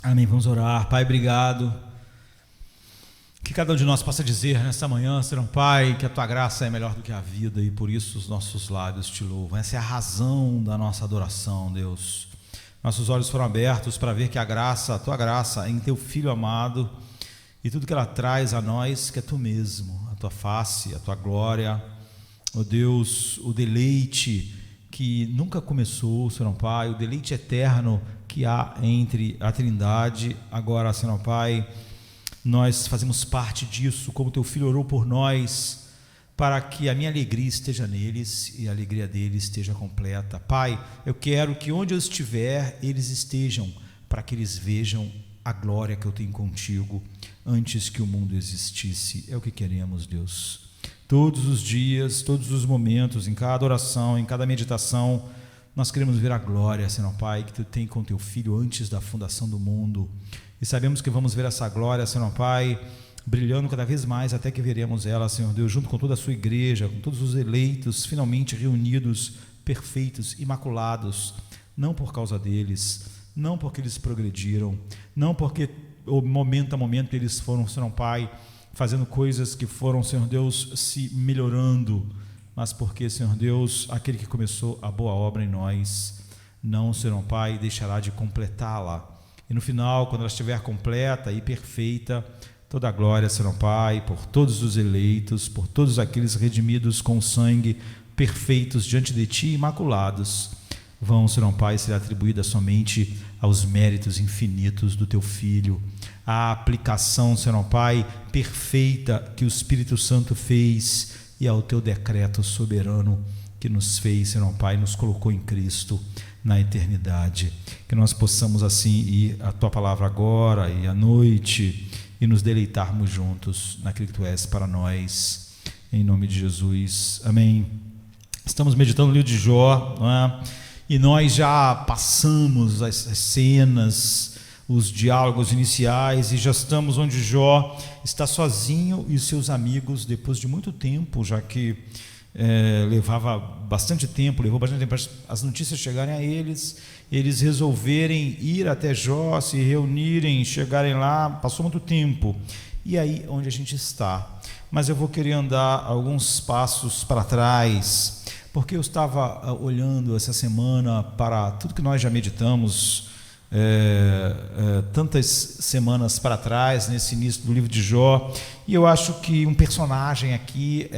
Amém. Vamos orar. Pai, obrigado. Que cada um de nós possa dizer nesta manhã, Senhor Pai, que a Tua graça é melhor do que a vida e por isso os nossos lábios Te louvam. Essa é a razão da nossa adoração, Deus. Nossos olhos foram abertos para ver que a graça, a Tua graça é em Teu Filho amado e tudo que ela traz a nós, que é Tu mesmo, a Tua face, a Tua glória, ó Deus, o deleite que nunca começou, Senhor Pai, o deleite eterno que há entre a Trindade. Agora, Senhor Pai, nós fazemos parte disso, como Teu Filho orou por nós, para que a minha alegria esteja neles e a alegria deles esteja completa. Pai, eu quero que onde eu estiver, eles estejam, para que eles vejam a glória que eu tenho contigo antes que o mundo existisse. É o que queremos, Deus. Todos os dias, todos os momentos, em cada oração, em cada meditação, nós queremos ver a glória, Senhor Pai, que Tu tem com Teu Filho antes da fundação do mundo. E sabemos que vamos ver essa glória, Senhor Pai, brilhando cada vez mais até que veremos ela, Senhor Deus, junto com toda a Sua igreja, com todos os eleitos, finalmente reunidos, perfeitos, imaculados, não por causa deles, não porque eles progrediram, não porque momento a momento eles foram, Senhor Pai, fazendo coisas que foram, Senhor Deus, se melhorando, mas porque, Senhor Deus, aquele que começou a boa obra em nós, não, Senhor Pai, deixará de completá-la. E no final, quando ela estiver completa e perfeita, toda a glória, Senhor Pai, por todos os eleitos, por todos aqueles redimidos com sangue, perfeitos diante de Ti, imaculados, vão, Senhor Pai, ser atribuídas somente aos méritos infinitos do Teu Filho, a aplicação, Senhor Pai, perfeita que o Espírito Santo fez e ao Teu decreto soberano que nos fez, Senhor Pai, nos colocou em Cristo na eternidade. Que nós possamos assim ir à Tua palavra agora e à noite e nos deleitarmos juntos naquilo que Tu és para nós, em nome de Jesus. Amém. Estamos meditando no livro de Jó, não é? E nós já passamos as cenas, os diálogos iniciais, e já estamos onde Jó está sozinho e seus amigos, depois de muito tempo, já que levou bastante tempo para as notícias chegarem a eles resolverem ir até Jó, se reunirem, chegarem lá, passou muito tempo, e aí onde a gente está. Mas eu vou querer andar alguns passos para trás, porque eu estava olhando essa semana para tudo que nós já meditamos, tantas semanas para trás, nesse início do livro de Jó, e eu acho que um personagem aqui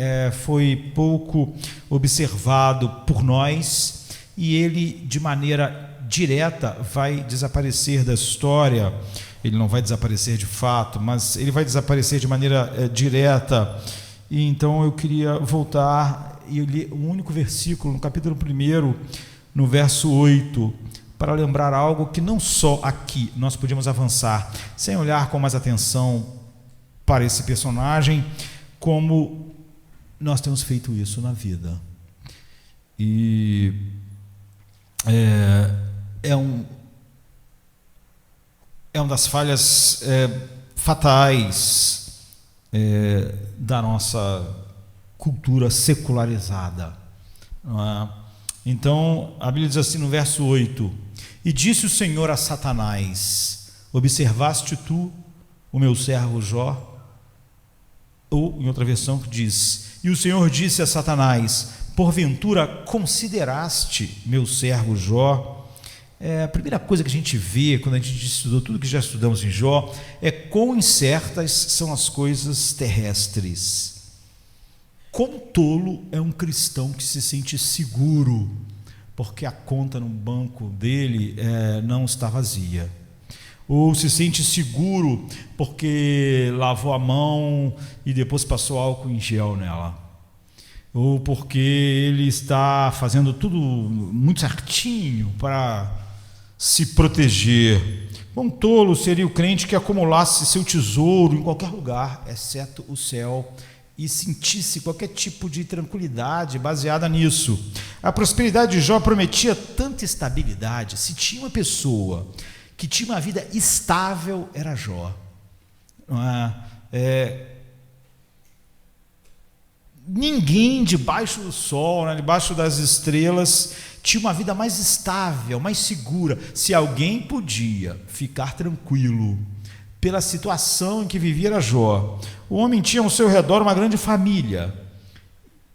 foi pouco observado por nós, e ele de maneira direta vai desaparecer da história. Ele não vai desaparecer de fato, mas ele vai desaparecer de maneira direta. E então eu queria voltar e ler um único versículo no capítulo 1, no verso 8, para lembrar algo que não só aqui nós podíamos avançar sem olhar com mais atenção para esse personagem, como nós temos feito isso na vida. E é uma das falhas fatais da nossa cultura secularizada, não é? Então a Bíblia diz assim no verso 8: e disse o Senhor a Satanás: observaste tu o meu servo Jó? Ou em outra versão que diz: e o Senhor disse a Satanás: porventura consideraste meu servo Jó? A primeira coisa que a gente vê quando a gente estudou tudo que já estudamos em Jó é quão incertas são as coisas terrestres. Quão tolo é um cristão que se sente seguro porque a conta no banco dele não está vazia, ou se sente seguro porque lavou a mão e depois passou álcool em gel nela, ou porque ele está fazendo tudo muito certinho para se proteger. Quão tolo seria o crente que acumulasse seu tesouro em qualquer lugar, exceto o céu, e sentisse qualquer tipo de tranquilidade baseada nisso. A prosperidade de Jó prometia tanta estabilidade. Se tinha uma pessoa que tinha uma vida estável, era Jó. ninguém debaixo do sol, né, debaixo das estrelas, tinha uma vida mais estável, mais segura. Se alguém podia ficar tranquilo pela situação em que vivia era Jó. O homem tinha ao seu redor uma grande família,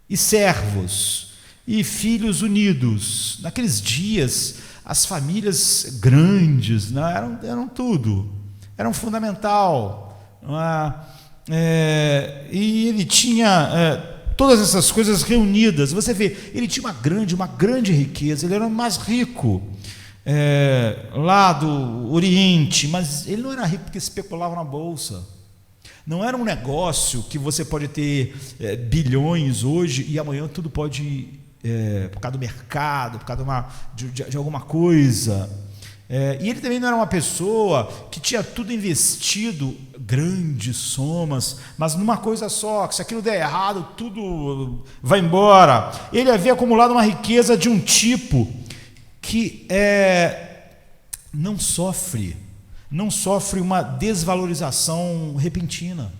e servos, e filhos unidos. Naqueles dias, as famílias grandes, né, eram tudo, eram fundamental. E ele tinha todas essas coisas reunidas. Você vê, ele tinha uma grande riqueza, ele era o mais rico lá do Oriente, mas ele não era rico porque especulava na bolsa. Não era um negócio que você pode ter bilhões hoje e amanhã tudo pode, por causa do mercado, por causa de alguma coisa. E ele também não era uma pessoa que tinha tudo investido, grandes somas, mas numa coisa só, que se aquilo der errado, tudo vai embora. Ele havia acumulado uma riqueza de um tipo que não sofre uma desvalorização repentina.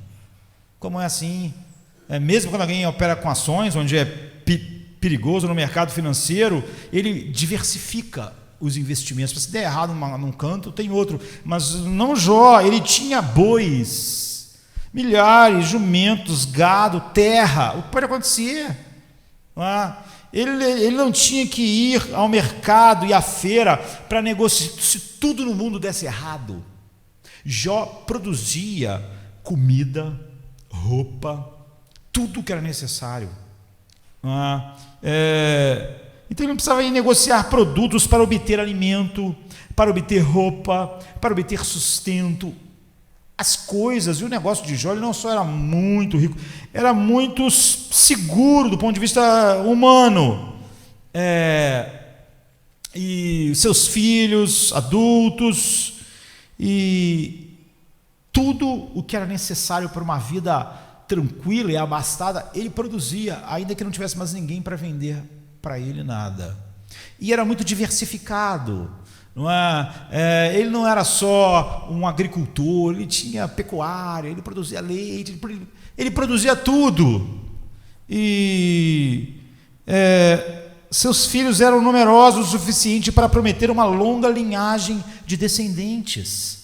Como é assim? Mesmo quando alguém opera com ações, onde é perigoso no mercado financeiro, ele diversifica os investimentos. Se der errado num canto, tem outro. Mas não Jó, ele tinha bois, milhares, jumentos, gado, terra. O que pode acontecer? Ele não tinha que ir ao mercado e à feira para negociar. Se tudo no mundo desse errado, Jó produzia comida, roupa, tudo que era necessário. Então ele não precisava ir negociar produtos para obter alimento, para obter roupa, para obter sustento. As coisas, e o negócio de Jó, ele não só era muito rico, era muito seguro do ponto de vista humano. E seus filhos, adultos, e tudo o que era necessário para uma vida tranquila e abastada, ele produzia, ainda que não tivesse mais ninguém para vender para ele nada. E era muito diversificado. Ele não era só um agricultor, ele tinha pecuária, ele produzia leite, ele produzia tudo. E seus filhos eram numerosos o suficiente para prometer uma longa linhagem de descendentes.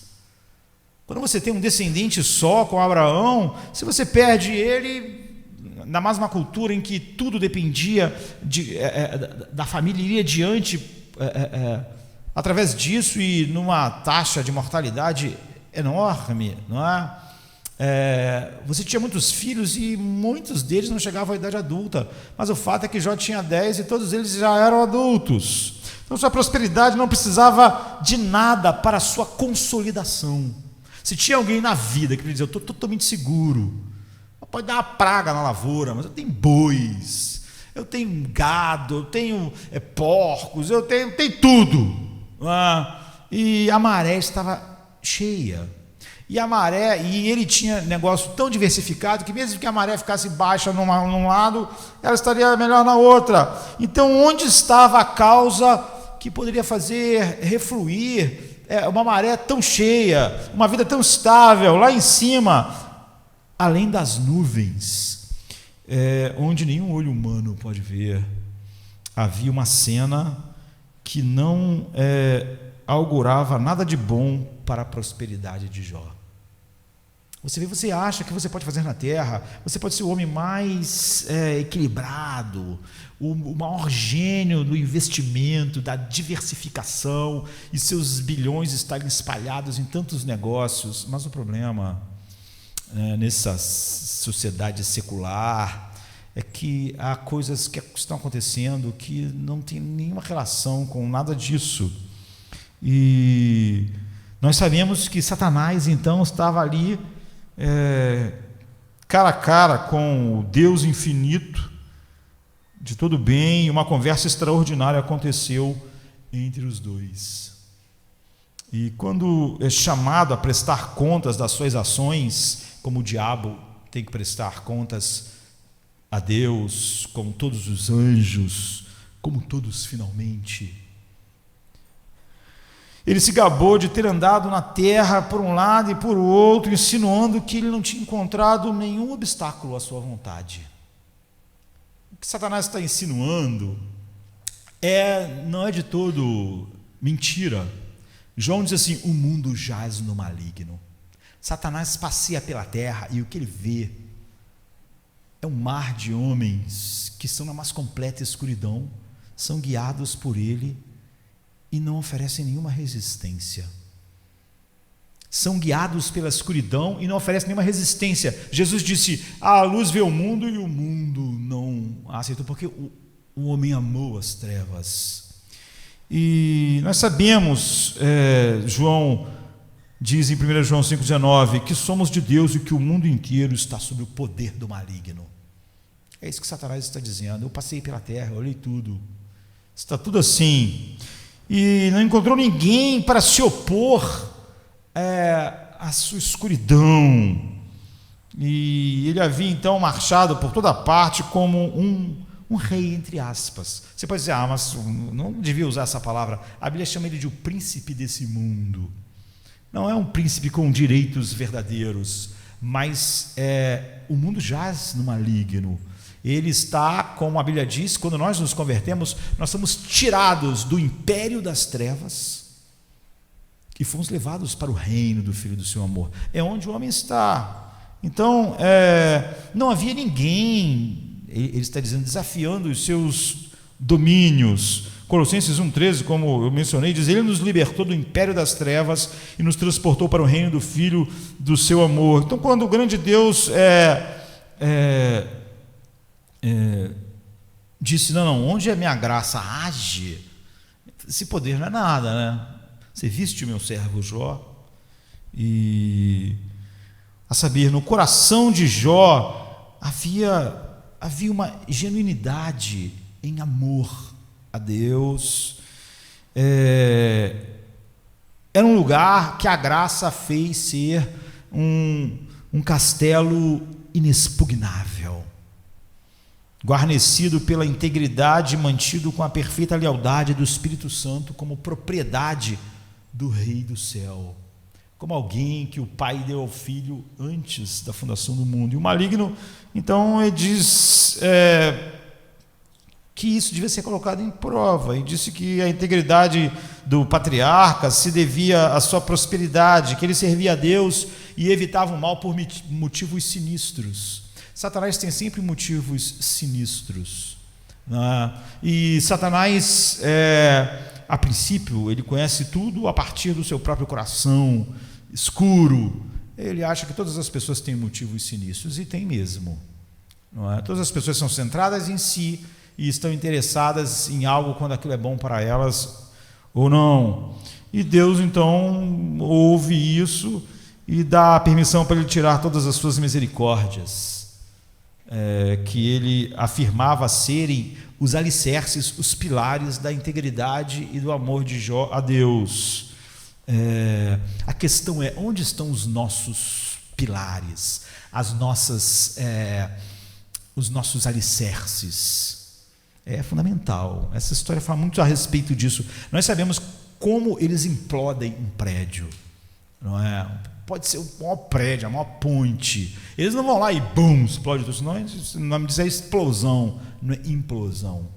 Quando você tem um descendente só com Abraão, se você perde ele, ainda mais uma cultura em que tudo dependia da família, iria adiante através disso e numa taxa de mortalidade enorme, não é? Você tinha muitos filhos e muitos deles não chegavam à idade adulta, mas o fato é que Jó tinha 10 e todos eles já eram adultos. Então sua prosperidade não precisava de nada para a sua consolidação. Se tinha alguém na vida que lhe dizia: eu estou totalmente seguro, pode dar uma praga na lavoura, mas eu tenho bois, eu tenho gado, eu tenho porcos, eu tenho tudo. E a maré estava cheia. E ele tinha negócio tão diversificado que mesmo que a maré ficasse baixa num lado, ela estaria melhor na outra. Então, onde estava a causa que poderia fazer refluir uma maré tão cheia, uma vida tão estável, lá em cima, além das nuvens, onde nenhum olho humano pode ver? Havia uma cena que não augurava nada de bom para a prosperidade de Jó. Você acha que você pode fazer na terra, você pode ser o homem mais equilibrado, o maior gênio do investimento, da diversificação, e seus bilhões estarem espalhados em tantos negócios, mas o problema nessa sociedade secular é que há coisas que estão acontecendo que não tem nenhuma relação com nada disso. E nós sabemos que Satanás então estava ali cara a cara com o Deus infinito de todo bem, e uma conversa extraordinária aconteceu entre os dois. E quando é chamado a prestar contas das suas ações, como o diabo tem que prestar contas a Deus, como todos os anjos, como todos finalmente, ele se gabou de ter andado na terra por um lado e por outro, insinuando que ele não tinha encontrado nenhum obstáculo à sua vontade. que Satanás está insinuando não é de todo mentira. João diz assim: o mundo jaz no maligno. Satanás passeia pela terra e o que ele vê é um mar de homens que estão na mais completa escuridão, são guiados por ele e não oferecem nenhuma resistência. São guiados pela escuridão e não oferecem nenhuma resistência. Jesus disse: a luz veio ao mundo e o mundo não aceitou, porque o homem amou as trevas. E nós sabemos, João diz em 1 João 5,19, que somos de Deus e que o mundo inteiro está sob o poder do maligno. É isso que Satanás está dizendo. Eu passei pela terra, olhei tudo, está tudo assim, e não encontrou ninguém para se opor à sua escuridão. E ele havia então marchado por toda parte como um rei, entre aspas. Você pode dizer: mas não devia usar essa palavra. A Bíblia chama ele de o príncipe desse mundo. Não é um príncipe com direitos verdadeiros, mas o mundo jaz no maligno. Ele está, como a Bíblia diz, quando nós nos convertemos, nós somos tirados do império das trevas e fomos levados para o reino do Filho do seu amor. É onde o homem está. Então, não havia ninguém, ele está dizendo, desafiando os seus domínios. Colossenses 1,13, como eu mencionei, diz: ele nos libertou do império das trevas e nos transportou para o reino do Filho do seu amor. Então, quando o grande Deus disse: não, onde a minha graça age, esse poder não é nada, né? Você viste o meu servo Jó? E, a saber, no coração de Jó havia uma genuinidade em amor a Deus. Era um lugar que a graça fez ser um castelo inexpugnável, guarnecido pela integridade, mantido com a perfeita lealdade do Espírito Santo como propriedade do Rei do céu, como alguém que o Pai deu ao Filho antes da fundação do mundo. E o maligno, então, ele diz que isso devia ser colocado em prova, e disse que a integridade do patriarca se devia à sua prosperidade, que ele servia a Deus e evitava o mal por motivos sinistros. Satanás tem sempre motivos sinistros, né? E Satanás, a princípio, ele conhece tudo a partir do seu próprio coração escuro. Ele acha que todas as pessoas têm motivos sinistros, e tem mesmo, não é? Todas as pessoas são centradas em si e estão interessadas em algo quando aquilo é bom para elas ou não. E Deus então ouve isso e dá permissão para ele tirar todas as suas misericórdias, que ele afirmava serem os alicerces, os pilares da integridade e do amor de Jó a Deus. A questão é: onde estão os nossos pilares, os nossos alicerces? É fundamental. Essa história fala muito a respeito disso. Nós sabemos como eles implodem um prédio, não é? Pode ser o maior prédio, a maior ponte. Eles não vão lá e bum, explode tudo. Senão, o nome diz explosão, não é implosão.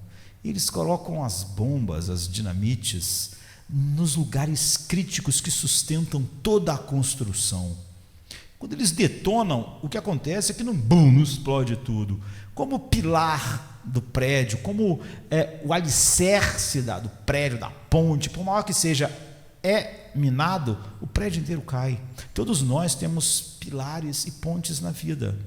Eles colocam as bombas, as dinamites, nos lugares críticos que sustentam toda a construção. Quando eles detonam, o que acontece é que não explode tudo. Como pilar do prédio, como o alicerce do prédio, da ponte, por maior que seja, minado, o prédio inteiro cai. Todos nós temos pilares e pontes na vida.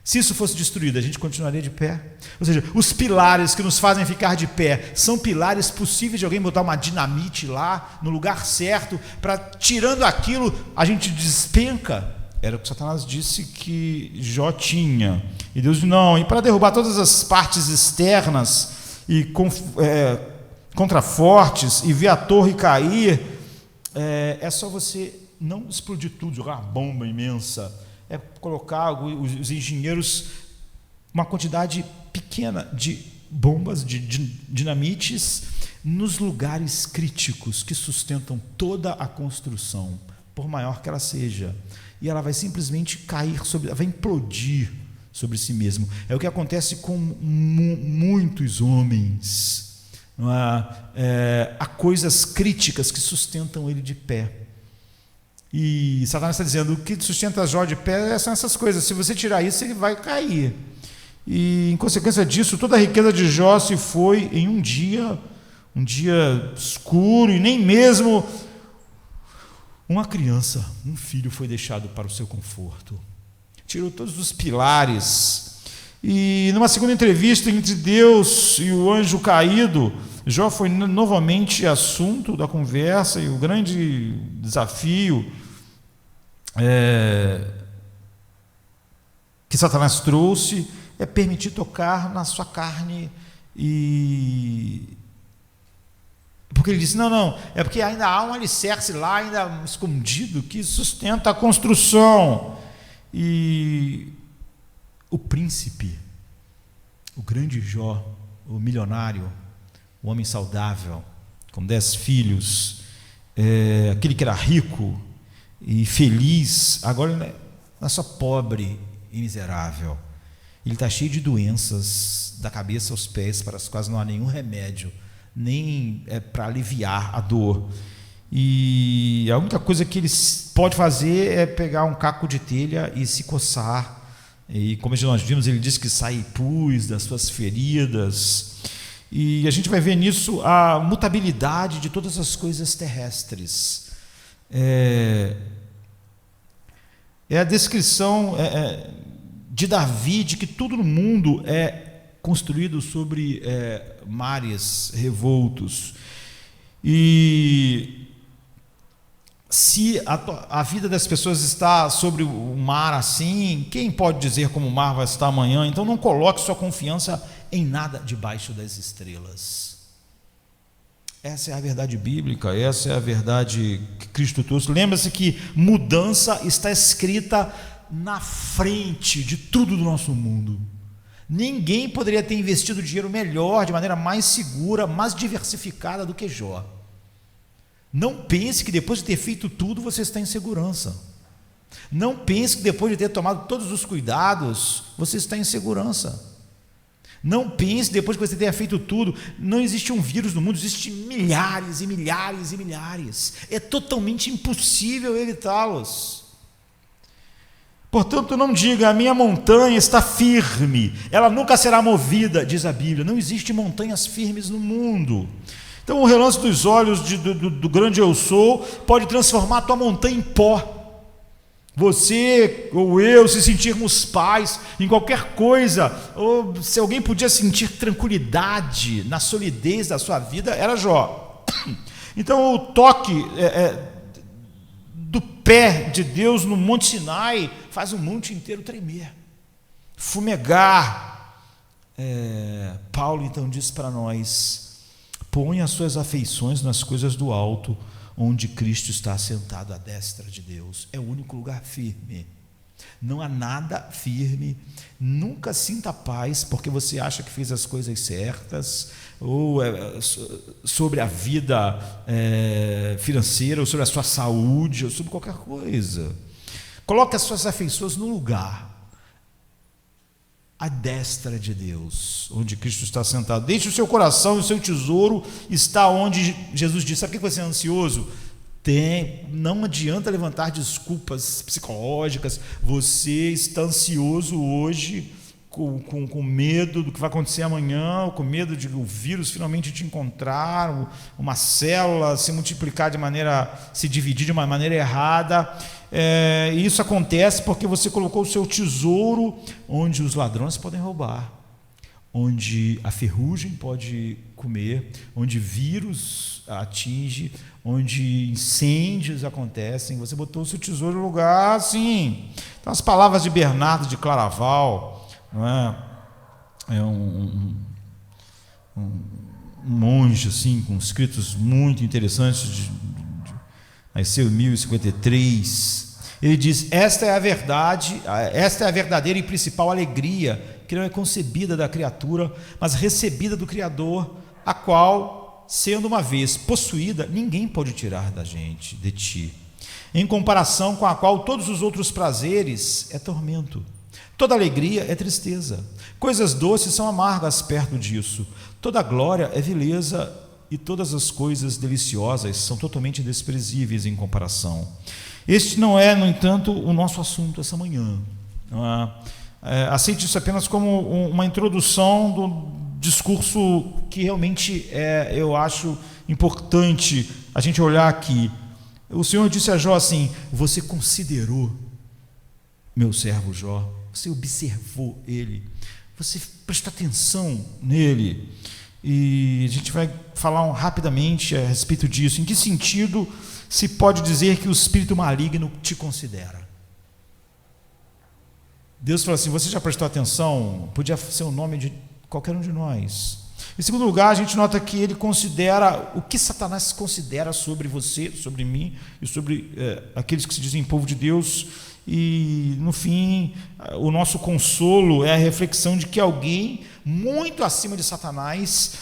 Se isso fosse destruído, a gente continuaria de pé? Ou seja, os pilares que nos fazem ficar de pé são pilares possíveis de alguém botar uma dinamite lá no lugar certo, para, tirando aquilo, a gente despenca? Era o que Satanás disse que Jó tinha. E Deus disse: não, e para derrubar todas as partes externas e contrafortes e ver a torre cair, é só você não explodir tudo, jogar uma bomba imensa. É colocar os engenheiros uma quantidade pequena de bombas, de dinamites, nos lugares críticos que sustentam toda a construção, por maior que ela seja. E ela vai simplesmente cair vai implodir sobre si mesmo. É o que acontece com muitos homens. Há coisas críticas que sustentam ele de pé. E Satanás está dizendo: o que sustenta Jó de pé são essas coisas. Se você tirar isso, ele vai cair. E, em consequência disso, toda a riqueza de Jó se foi em um dia escuro, e nem mesmo uma criança, um filho foi deixado para o seu conforto. Tirou todos os pilares. E numa segunda entrevista entre Deus e o anjo caído, Jó foi novamente assunto da conversa, e o grande desafio que Satanás trouxe é permitir tocar na sua carne. Porque ele disse: não, é porque ainda há um alicerce lá, ainda escondido, que sustenta a construção. E o príncipe, o grande Jó, o milionário, o homem saudável, com 10 filhos, aquele que era rico e feliz, agora ele não é só pobre e miserável. Ele está cheio de doenças da cabeça aos pés, para as quais não há nenhum remédio, nem para aliviar a dor. E a única coisa que ele pode fazer é pegar um caco de telha e se coçar. E como nós vimos, ele diz que sai pus das suas feridas. E a gente vai ver nisso a mutabilidade de todas as coisas terrestres. É a descrição de Davi de que tudo no mundo é construído sobre mares revoltos. E se a vida das pessoas está sobre o mar assim, quem pode dizer como o mar vai estar amanhã? Então não coloque sua confiança em nada debaixo das estrelas. Essa é a verdade bíblica, essa é a verdade que Cristo trouxe. Lembra-se que mudança está escrita na frente de tudo do nosso mundo. Ninguém poderia ter investido dinheiro melhor, de maneira mais segura, mais diversificada do que Jó. Não pense que depois de ter feito tudo você está em segurança. Não pense que depois de ter tomado todos os cuidados você está em segurança. Não pense depois que você tenha feito tudo. Não existe um vírus no mundo, existem milhares e milhares e milhares. É totalmente impossível evitá-los. Portanto, não diga: a minha montanha está firme, ela nunca será movida, diz a Bíblia. Não existem montanhas firmes no mundo. Então, o relance dos olhos do grande eu sou pode transformar a tua montanha em pó. Você ou eu, se sentirmos paz em qualquer coisa, ou se alguém podia sentir tranquilidade na solidez da sua vida, era Jó. Então, o toque do pé de Deus no Monte Sinai faz o monte inteiro tremer, fumegar. Paulo então diz para nós: põe as suas afeições nas coisas do alto, onde Cristo está sentado à destra de Deus. É o único lugar firme. Não há nada firme. Nunca sinta paz porque você acha que fez as coisas certas, ou sobre a vida financeira, ou sobre a sua saúde, ou sobre qualquer coisa. Coloque as suas afeições no lugar à destra de Deus, onde Cristo está sentado. Deixe o seu coração e o seu tesouro está onde Jesus disse. Sabe por que você é ansioso? Não adianta levantar desculpas psicológicas. Você está ansioso hoje, com medo do que vai acontecer amanhã, com medo de o vírus finalmente te encontrar, uma célula se dividir de uma maneira errada. E isso acontece porque você colocou o seu tesouro onde os ladrões podem roubar, onde a ferrugem pode comer, onde vírus atinge, onde incêndios acontecem. Você botou o seu tesouro no lugar assim. Então, as palavras de Bernardo de Claraval, não é um monge assim, com escritos muito interessantes, nasceu em 1053. Ele diz: esta é a verdade, esta é a verdadeira e principal alegria, que não é concebida da criatura, mas recebida do Criador, a qual, sendo uma vez possuída, ninguém pode tirar de ti, em comparação com a qual todos os outros prazeres é tormento. Toda alegria é tristeza. Coisas doces são amargas perto disso. Toda glória é vileza e todas as coisas deliciosas são totalmente desprezíveis em comparação. Este não é, no entanto, o nosso assunto essa manhã. Aceite isso apenas como uma introdução do discurso que realmente eu acho importante a gente olhar aqui. O Senhor disse a Jó assim: você considerou meu servo Jó, você observou ele, você prestou atenção nele. E a gente vai falar rapidamente a respeito disso. Em que sentido se pode dizer que o espírito maligno te considera? Deus fala assim: você já prestou atenção? Podia ser o nome de qualquer um de nós. Em segundo lugar, a gente nota que ele considera o que Satanás considera sobre você, sobre mim e sobre aqueles que se dizem povo de Deus. E no fim, o nosso consolo é a reflexão de que alguém muito acima de Satanás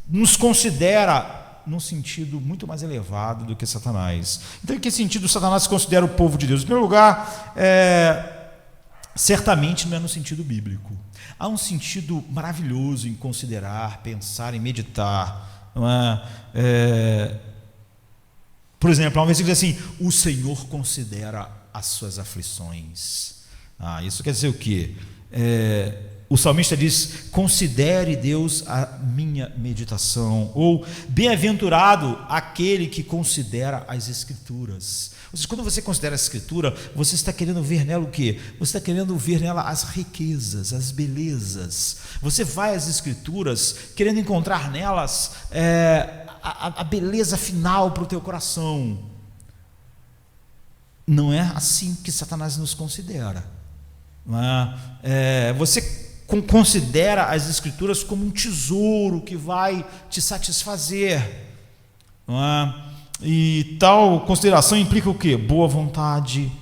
nos considera num sentido muito mais elevado do que Satanás. Então, em que sentido Satanás considera o povo de Deus? Em primeiro lugar, certamente não é no sentido bíblico. Há um sentido maravilhoso em considerar, pensar e meditar. Não é? Por exemplo, há um versículo que diz assim: o Senhor considera as suas aflições. Isso quer dizer o quê? O salmista diz: considere Deus a minha meditação, ou bem-aventurado aquele que considera as Escrituras. Ou seja, quando você considera a Escritura, você está querendo ver nela o quê? Você está querendo ver nela as riquezas, as belezas. Você vai às Escrituras querendo encontrar nelas a beleza final para o teu coração. Não é assim que Satanás nos considera. Você considera as Escrituras como um tesouro que vai te satisfazer. E tal consideração implica o quê? Boa vontade,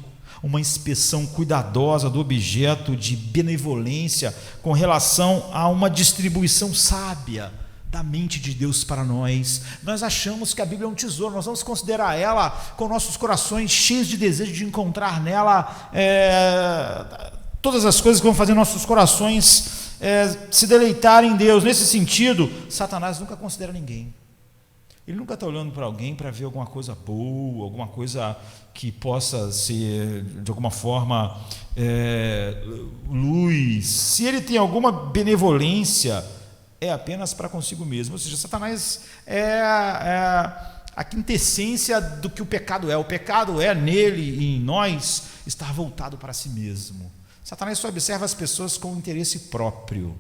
uma inspeção cuidadosa do objeto de benevolência com relação a uma distribuição sábia da mente de Deus para nós. Nós achamos que a Bíblia é um tesouro, nós vamos considerar ela com nossos corações cheios de desejo de encontrar nela todas as coisas que vão fazer nossos corações se deleitarem em Deus. Nesse sentido, Satanás nunca considera ninguém. Ele nunca está olhando para alguém para ver alguma coisa boa, alguma coisa que possa ser, de alguma forma, luz. Se ele tem alguma benevolência, é apenas para consigo mesmo. Ou seja, Satanás é a quintessência do que o pecado é. O pecado é nele e em nós estar voltado para si mesmo. Satanás só observa as pessoas com interesse próprio.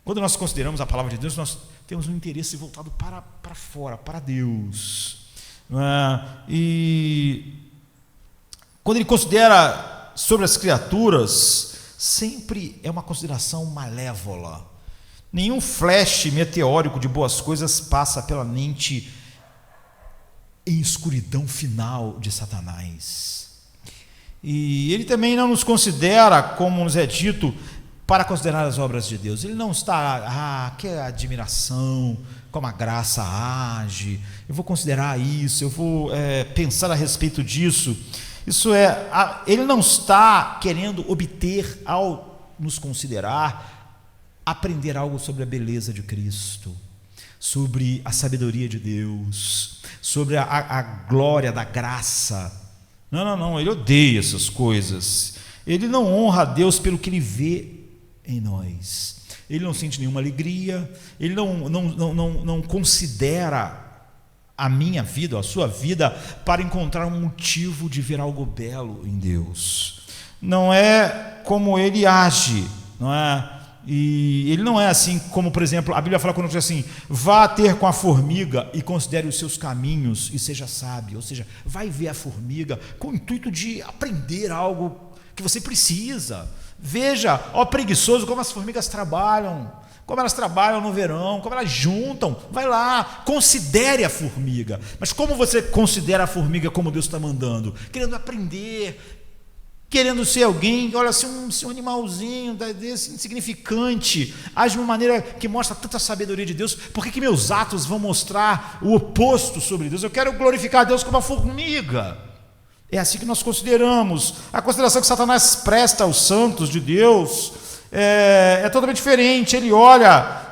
Quando nós consideramos a palavra de Deus, nós temos um interesse voltado para fora, para Deus. E quando ele considera sobre as criaturas, sempre é uma consideração malévola. Nenhum flash meteórico de boas coisas passa pela mente em escuridão final de Satanás. E ele também não nos considera, como nos é dito, para considerar as obras de Deus. Ele não está, que admiração, como a graça age, eu vou considerar isso, eu vou pensar a respeito disso. Ele não está querendo obter, ao nos considerar, aprender algo sobre a beleza de Cristo, sobre a sabedoria de Deus, sobre a glória da graça. Não, ele odeia essas coisas. Ele não honra a Deus pelo que ele vê em nós. Ele não sente nenhuma alegria, ele não considera a minha vida, a sua vida, para encontrar um motivo de ver algo belo em Deus. Não é como ele age, não é? E ele não é assim como, por exemplo, a Bíblia fala conosco assim: vá ter com a formiga e considere os seus caminhos e seja sábio. Ou seja, vai ver a formiga com o intuito de aprender algo que você precisa. Veja, ó preguiçoso, como as formigas trabalham, como elas trabalham no verão, como elas juntam. Vai lá, considere a formiga. Mas como você considera a formiga como Deus está mandando? Querendo aprender, querendo ser alguém, olha, se um animalzinho desse insignificante age de uma maneira que mostra tanta sabedoria de Deus, por que meus atos vão mostrar o oposto sobre Deus? Eu quero glorificar a Deus como a formiga. É assim que nós consideramos. A consideração que Satanás presta aos santos de Deus é totalmente diferente. Ele olha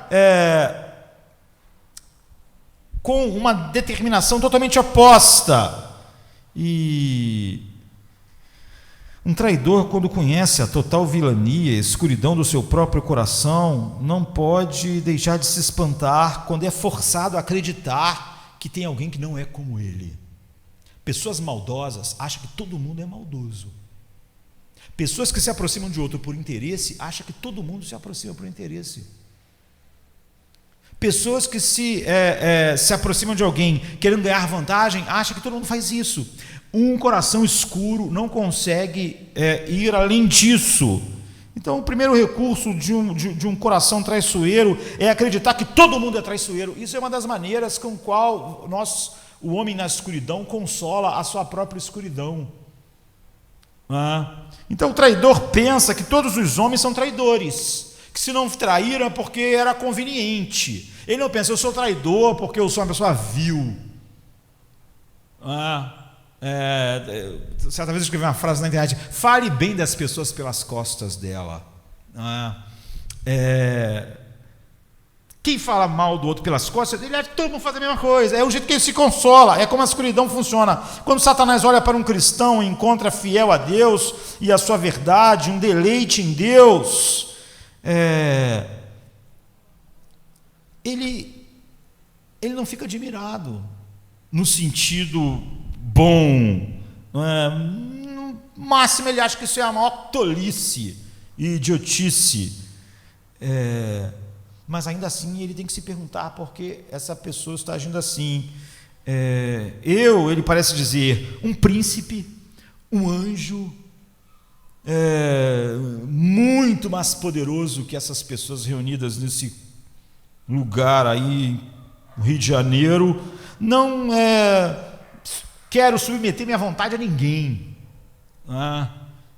com uma determinação totalmente oposta. E um traidor, quando conhece a total vilania e escuridão do seu próprio coração, não pode deixar de se espantar quando é forçado a acreditar que tem alguém que não é como ele. Pessoas maldosas acham que todo mundo é maldoso. Pessoas que se aproximam de outro por interesse acham que todo mundo se aproxima por interesse. Pessoas que se aproximam de alguém querendo ganhar vantagem acham que todo mundo faz isso. Um coração escuro não consegue ir além disso. Então, o primeiro recurso de um coração traiçoeiro é acreditar que todo mundo é traiçoeiro. Isso é uma das maneiras com qual o homem na escuridão consola a sua própria escuridão. Então o traidor pensa que todos os homens são traidores, que se não traíram é porque era conveniente. Ele não pensa, eu sou traidor porque eu sou uma pessoa vil. Certa vez eu escrevi uma frase na internet: fale bem das pessoas pelas costas dela. Quem fala mal do outro pelas costas, ele acha que todo mundo faz a mesma coisa. É o jeito que ele se consola, é como a escuridão funciona. Quando Satanás olha para um cristão e encontra fiel a Deus e a sua verdade, um deleite em Deus, ele não fica admirado no sentido bom. No máximo ele acha que isso é a maior tolice e idiotice. Mas ainda assim ele tem que se perguntar por que essa pessoa está agindo assim. Ele parece dizer, um príncipe, um anjo, muito mais poderoso que essas pessoas reunidas nesse lugar aí, no Rio de Janeiro, não quero submeter minha vontade a ninguém.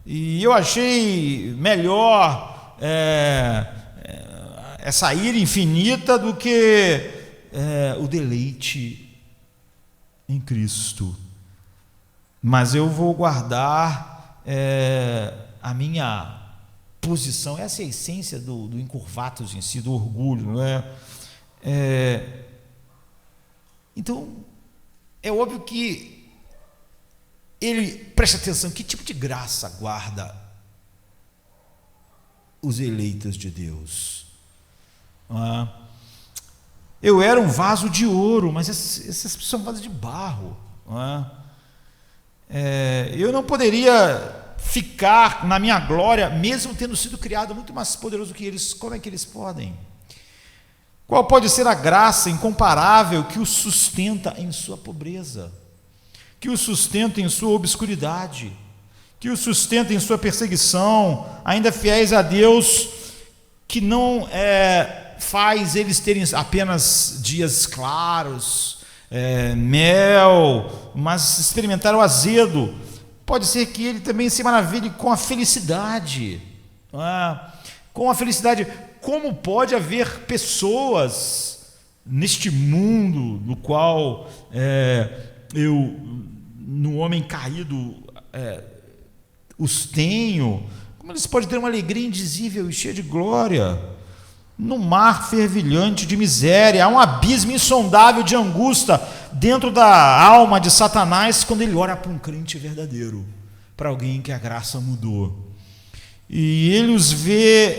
E eu achei melhor essa ira infinita do que o deleite em Cristo. Mas eu vou guardar a minha posição. Essa é a essência do incurvatus em si, do orgulho, não é? Então, é óbvio que ele presta atenção, que tipo de graça guarda os eleitos de Deus? Eu era um vaso de ouro, mas essas pessoas são vasos de barro. Eu não poderia ficar na minha glória, mesmo tendo sido criado muito mais poderoso que eles. Como é que eles podem? Qual pode ser a graça incomparável que o sustenta em sua pobreza, que o sustenta em sua obscuridade, que o sustenta em sua perseguição, ainda fiéis a Deus, que não faz eles terem apenas dias claros, mel, mas experimentaram o azedo. Pode ser que ele também se maravilhe com a felicidade. Com a felicidade. Como pode haver pessoas neste mundo no qual no homem caído, os tenho? Como eles podem ter uma alegria indizível e cheia de glória? No mar fervilhante de miséria, há um abismo insondável de angústia dentro da alma de Satanás quando ele ora para um crente verdadeiro, para alguém que a graça mudou. E ele os vê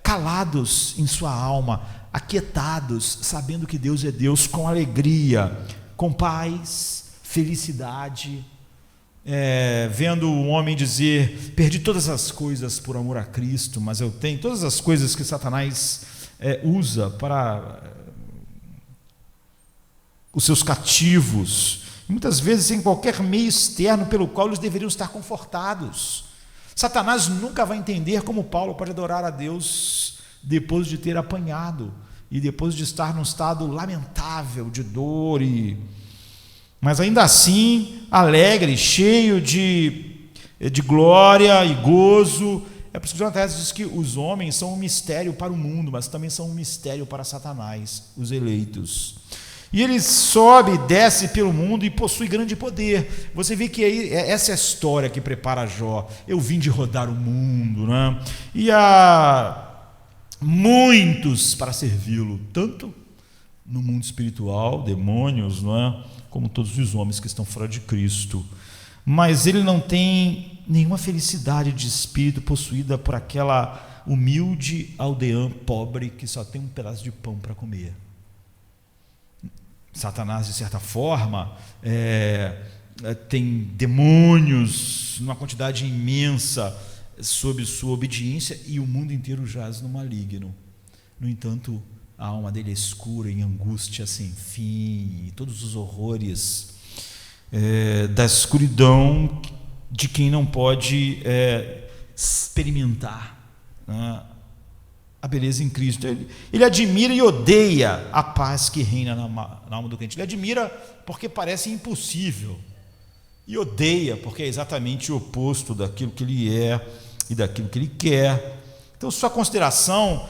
calados em sua alma, aquietados, sabendo que Deus é Deus, com alegria, com paz, felicidade, vendo o homem dizer: perdi todas as coisas por amor a Cristo, mas eu tenho todas as coisas que Satanás usa para os seus cativos, muitas vezes sem qualquer meio externo pelo qual eles deveriam estar confortados. Satanás nunca vai entender como Paulo pode adorar a Deus depois de ter apanhado e depois de estar num estado lamentável de dor, mas ainda assim alegre, cheio de glória e gozo. É por isso que Jonathan diz que os homens são um mistério para o mundo, mas também são um mistério para Satanás, os eleitos. E ele sobe e desce pelo mundo e possui grande poder. Você vê que essa é a história que prepara Jó. Eu vim de rodar o mundo, né? E há muitos para servi-lo, tanto no mundo espiritual, demônios, não é? Como todos os homens que estão fora de Cristo. Mas ele não tem nenhuma felicidade de espírito possuída por aquela humilde aldeã pobre que só tem um pedaço de pão para comer. Satanás, de certa forma, tem demônios numa quantidade imensa sob sua obediência, e o mundo inteiro jaz no maligno. No entanto, a alma dele é escura, em angústia sem fim, e todos os horrores da escuridão de quem não pode experimentar, né, a beleza em Cristo. Ele admira e odeia a paz que reina na alma do crente. Ele admira porque parece impossível, e odeia porque é exatamente o oposto daquilo que ele é e daquilo que ele quer. Então sua consideração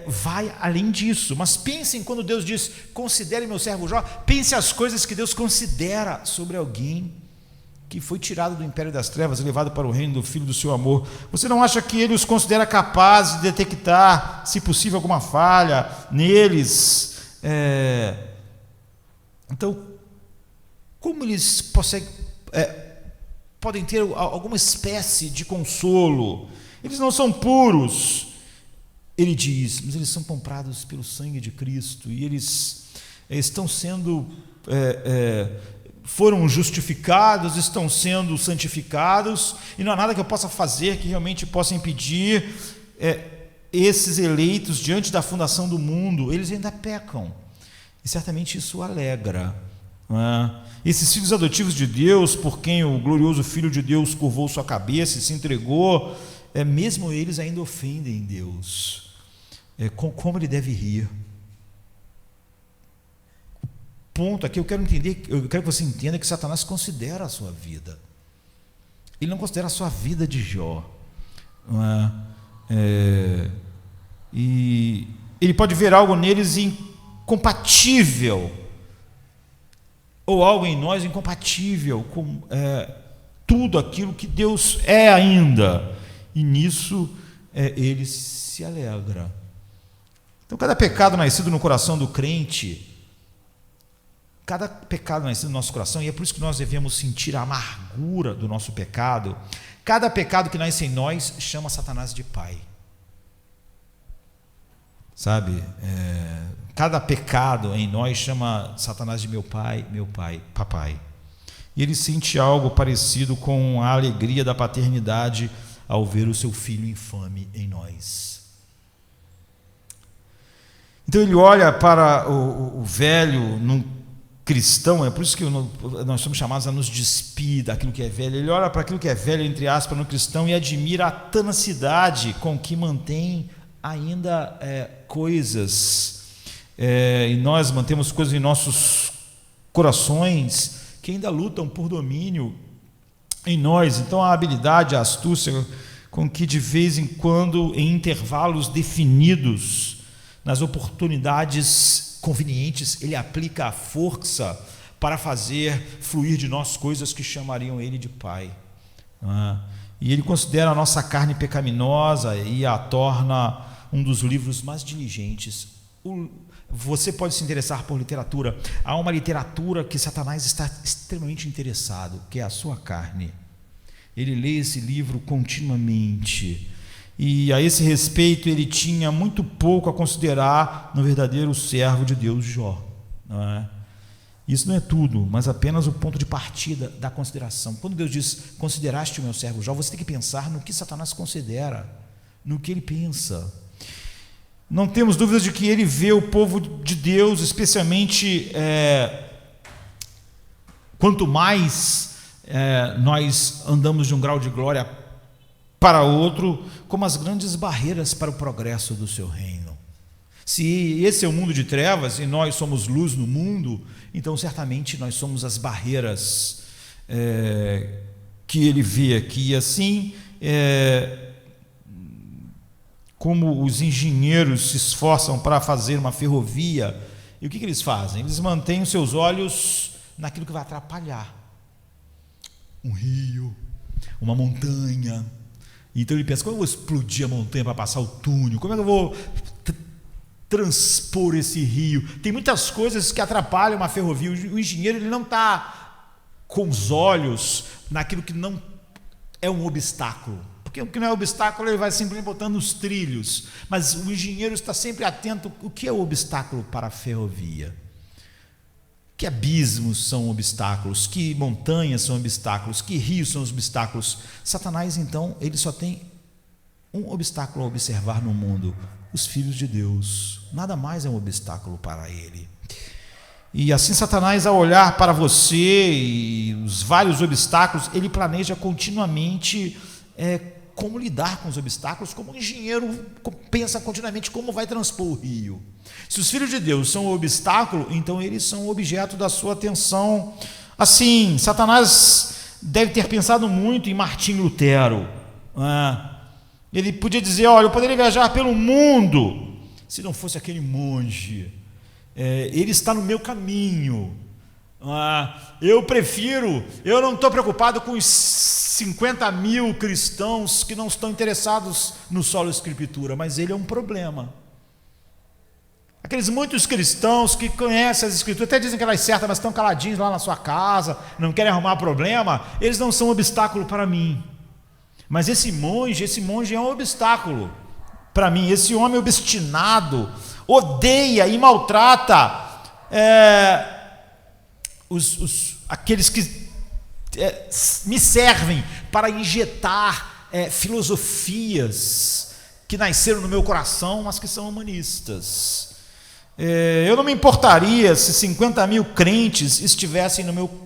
vai além disso. Mas pensem, quando Deus diz: considere meu servo Jó, pense as coisas que Deus considera sobre alguém que foi tirado do império das trevas e levado para o reino do Filho do seu amor. Você não acha que ele os considera capazes de detectar, se possível, alguma falha neles? Então, como eles podem ter alguma espécie de consolo? Eles não são puros, ele diz, mas eles são comprados pelo sangue de Cristo, e eles estão sendo foram justificados, estão sendo santificados, e não há nada que eu possa fazer que realmente possa impedir esses eleitos, diante da fundação do mundo. Eles ainda pecam, e certamente isso o alegra, não é? Esses filhos adotivos de Deus, por quem o glorioso Filho de Deus curvou sua cabeça e se entregou, mesmo eles ainda ofendem Deus. Como ele deve rir? Ponto aqui, eu quero que você entenda que Satanás considera a sua vida. Ele não considera a sua vida de Jó, não é? E ele pode ver algo neles incompatível, ou algo em nós incompatível com tudo aquilo que Deus é ainda, e nisso ele se alegra. Então, cada pecado nascido no coração do crente, cada pecado nascido no nosso coração, e é por isso que nós devemos sentir a amargura do nosso pecado, cada pecado que nasce em nós chama Satanás de pai, sabe? Cada pecado em nós chama Satanás de meu pai, papai, e ele sente algo parecido com a alegria da paternidade ao ver o seu filho infame em nós. Então ele olha para o velho num cristão, é por isso que nós somos chamados a nos despir daquilo que é velho. Ele olha para aquilo que é velho, entre aspas, no cristão, e admira a tenacidade com que mantém ainda coisas, e nós mantemos coisas em nossos corações que ainda lutam por domínio em nós. Então a habilidade, a astúcia com que de vez em quando, em intervalos definidos, nas oportunidades convenientes, ele aplica a força para fazer fluir de nós coisas que chamariam ele de pai. E ele considera a nossa carne pecaminosa e a torna um dos livros mais diligentes. Você pode se interessar por literatura. Há uma literatura que Satanás está extremamente interessado, que é a sua carne. Ele lê esse livro continuamente, e a esse respeito ele tinha muito pouco a considerar no verdadeiro servo de Deus, Jó, não é? Isso não é tudo, mas apenas o ponto de partida da consideração. Quando Deus diz: consideraste o meu servo Jó, você tem que pensar no que Satanás considera, no que ele pensa. Não temos dúvidas de que ele vê o povo de Deus, especialmente quanto mais nós andamos de um grau de glória para outro, como as grandes barreiras para o progresso do seu reino. Se esse é o mundo de trevas e nós somos luz no mundo, então certamente nós somos as barreiras que ele vê aqui. E assim, como os engenheiros se esforçam para fazer uma ferrovia, E o que eles fazem? Eles mantêm os seus olhos naquilo que vai atrapalhar. Um rio, uma montanha. Então ele pensa, como eu vou explodir a montanha para passar o túnel? Como é que eu vou transpor esse rio? Tem muitas coisas que atrapalham uma ferrovia. O engenheiro ele não está com os olhos naquilo que não é um obstáculo. Porque o que não é obstáculo ele vai simplesmente botando os trilhos. Mas o engenheiro está sempre atento o que é o obstáculo para a ferrovia. Que abismos são obstáculos, que montanhas são obstáculos, que rios são os obstáculos. Satanás, então, ele só tem um obstáculo a observar no mundo: os filhos de Deus. Nada mais é um obstáculo para ele. E assim Satanás, ao olhar para você e os vários obstáculos, ele planeja continuamente como lidar com os obstáculos, como um engenheiro pensa continuamente como vai transpor o rio. Se os filhos de Deus são um obstáculo, então eles são objeto da sua atenção. Assim, Satanás deve ter pensado muito em Martim Lutero. Ele podia dizer, olha, eu poderia viajar pelo mundo, se não fosse aquele monge. Ele está no meu caminho. Eu não estou preocupado com os 50 mil cristãos que não estão interessados no solo escritura, mas ele é um problema. Aqueles muitos cristãos que conhecem as escrituras, até dizem que elas certas, mas estão caladinhos lá na sua casa, não querem arrumar problema, eles não são um obstáculo para mim. Mas esse monge é um obstáculo para mim. Esse homem obstinado odeia e maltrata aqueles que me servem para injetar filosofias que nasceram no meu coração, mas que são humanistas. Eu não me importaria se 50 mil crentes estivessem no meu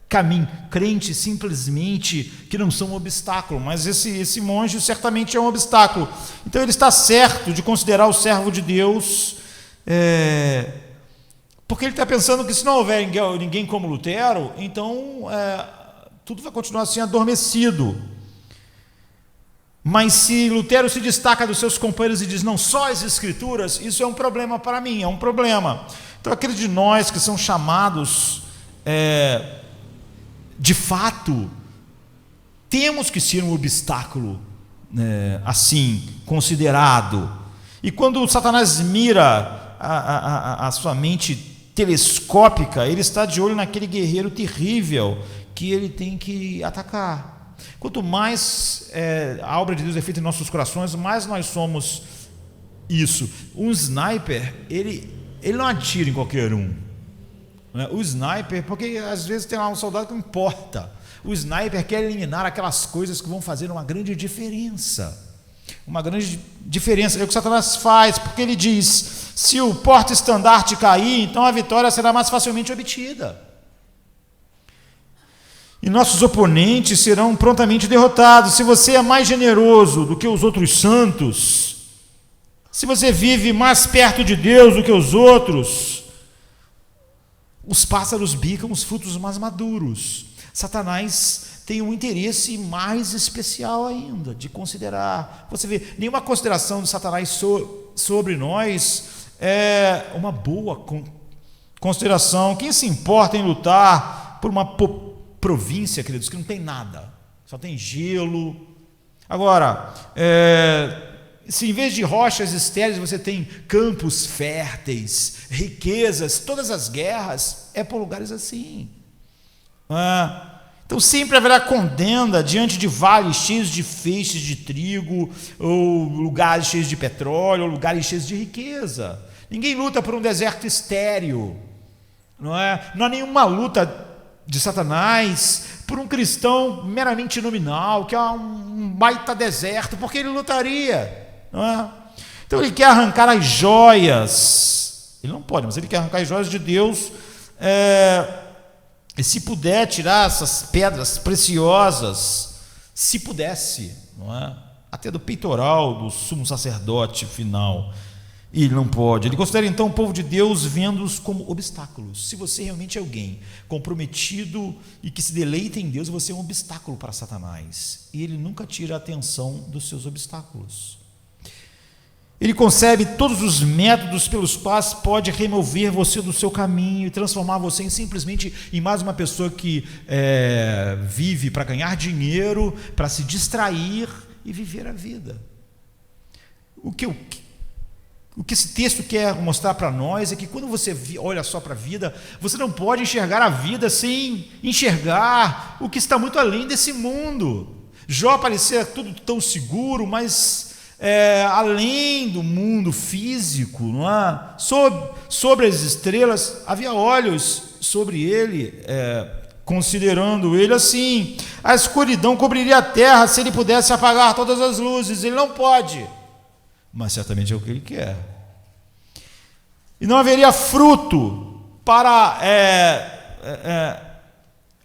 caminho, crentes simplesmente que não são um obstáculo, mas esse monge certamente é um obstáculo. Então ele está certo de considerar o servo de Deus, porque ele está pensando que se não houver ninguém como Lutero, então tudo vai continuar assim adormecido. Mas se Lutero se destaca dos seus companheiros e diz, não, só as escrituras, isso é um problema para mim, é um problema. Então aqueles de nós que são chamados, de fato, temos que ser um obstáculo, assim, considerado. E quando Satanás mira a sua mente telescópica, ele está de olho naquele guerreiro terrível que ele tem que atacar. Quanto mais a obra de Deus é feita em nossos corações, mais nós somos isso. Um sniper, ele não atira em qualquer um. O sniper, porque às vezes tem lá um soldado que não importa. O sniper quer eliminar aquelas coisas que vão fazer uma grande diferença. Uma grande diferença. É o que Satanás faz, porque ele diz, se o porta-estandarte cair, então a vitória será mais facilmente obtida. E nossos oponentes serão prontamente derrotados. Se você é mais generoso do que os outros santos, se você vive mais perto de Deus do que os outros, os pássaros bicam os frutos mais maduros. Satanás tem um interesse mais especial ainda de considerar. Você vê, nenhuma consideração de Satanás sobre nós é uma boa consideração. Quem se importa em lutar por uma província, queridos, que não tem nada, só tem gelo. Agora, se em vez de rochas estéreis você tem campos férteis, riquezas, todas as guerras é por lugares assim. Então sempre haverá contenda diante de vales cheios de feixes de trigo, ou lugares cheios de petróleo, ou lugares cheios de riqueza. Ninguém luta por um deserto estéril, não há nenhuma luta de Satanás por um cristão meramente nominal, que é um baita deserto, porque ele lutaria, não é? Então ele quer arrancar as joias, ele não pode, mas ele quer arrancar as joias de Deus, e se puder tirar essas pedras preciosas, se pudesse, não é? Até do peitoral do sumo sacerdote final, e ele não pode. Ele considera então o povo de Deus vendo-os como obstáculos. Se você realmente é alguém comprometido e que se deleita em Deus, você é um obstáculo para Satanás, e ele nunca tira a atenção dos seus obstáculos. Ele concebe todos os métodos pelos quais pode remover você do seu caminho e transformar você simplesmente em mais uma pessoa que vive para ganhar dinheiro, para se distrair e viver a vida. O que esse texto quer mostrar para nós é que quando você olha só para a vida, você não pode enxergar a vida sem enxergar o que está muito além desse mundo. Jó parecia tudo tão seguro, mas além do mundo físico, não é? Sobre as estrelas, havia olhos sobre ele, considerando ele assim: a escuridão cobriria a terra se ele pudesse apagar todas as luzes. Ele não pode, mas certamente é o que ele quer. E não haveria fruto para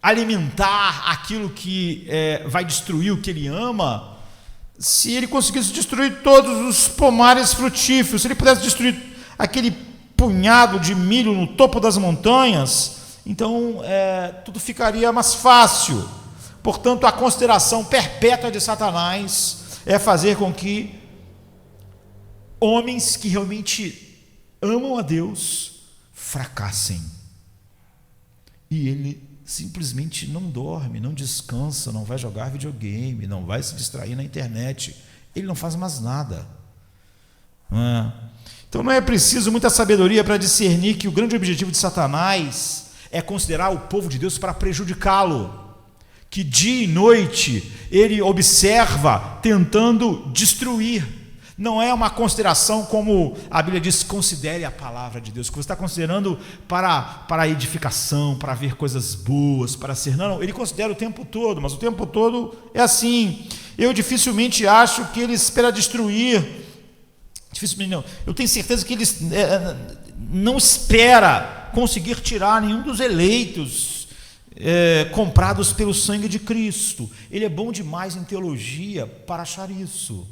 alimentar aquilo que vai destruir o que ele ama, se ele conseguisse destruir todos os pomares frutíferos, se ele pudesse destruir aquele punhado de milho no topo das montanhas, então tudo ficaria mais fácil. Portanto, a consideração perpétua de Satanás é fazer com que homens que realmente amam a Deus fracassem. E ele simplesmente não dorme, não descansa, não vai jogar videogame, não vai se distrair na internet, ele não faz mais nada. Então não é preciso muita sabedoria para discernir que o grande objetivo de Satanás é considerar o povo de Deus para prejudicá-lo, que dia e noite ele observa tentando destruir. Não é uma consideração como a Bíblia diz: considere a palavra de Deus, que você está considerando para a edificação, para ver coisas boas, para ser. Não, ele considera o tempo todo, mas o tempo todo é assim. Eu dificilmente acho que ele espera destruir. Dificilmente não. Eu tenho certeza que ele não espera conseguir tirar nenhum dos eleitos comprados pelo sangue de Cristo. Ele é bom demais em teologia para achar isso.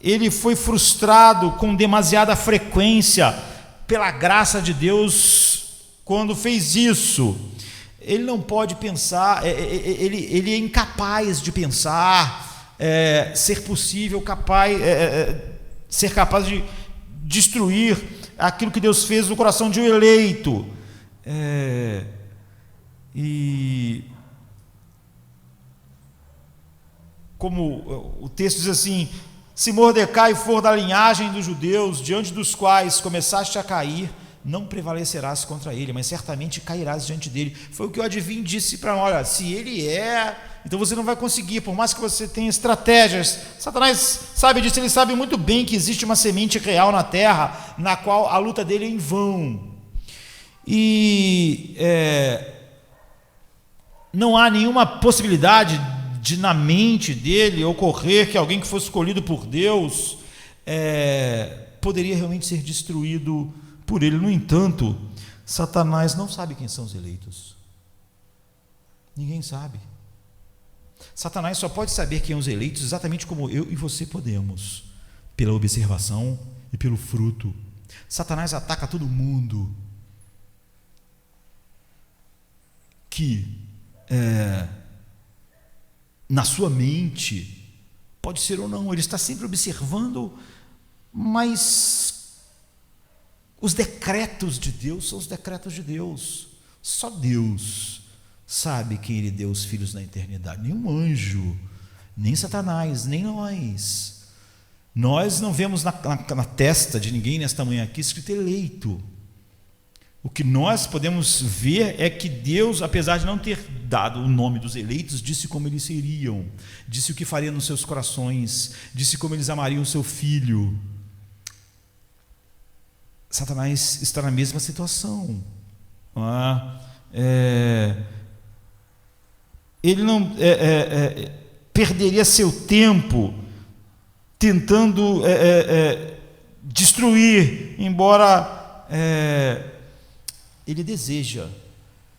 Ele foi frustrado com demasiada frequência pela graça de Deus quando fez isso. Ele não pode pensar, ele é incapaz de pensar, ser capaz de destruir aquilo que Deus fez no coração de um eleito. E como o texto diz assim: se Mordecai for da linhagem dos judeus, diante dos quais começaste a cair, não prevalecerás contra ele, mas certamente cairás diante dele. Foi o que o adivinho disse para nós: olha, se ele então você não vai conseguir, por mais que você tenha estratégias. Satanás sabe disso, ele sabe muito bem que existe uma semente real na terra, na qual a luta dele é em vão. E não há nenhuma possibilidade de na mente dele ocorrer que alguém que fosse escolhido por Deus poderia realmente ser destruído por ele. No entanto, Satanás não sabe quem são os eleitos. Ninguém sabe. Satanás só pode saber quem são os eleitos exatamente como eu e você podemos, pela observação e pelo fruto. Satanás ataca todo mundo que na sua mente, pode ser ou não, ele está sempre observando, mas os decretos de Deus são os decretos de Deus. Só Deus sabe quem ele deu os filhos na eternidade, nenhum anjo, nem Satanás, nem nós. Nós não vemos na testa de ninguém nesta manhã aqui escrito eleito. O que nós podemos ver é que Deus, apesar de não ter dado o nome dos eleitos, disse como eles seriam, disse o que faria nos seus corações, disse como eles amariam o seu filho. Satanás está na mesma situação. Ele não perderia seu tempo tentando destruir, embora ele deseja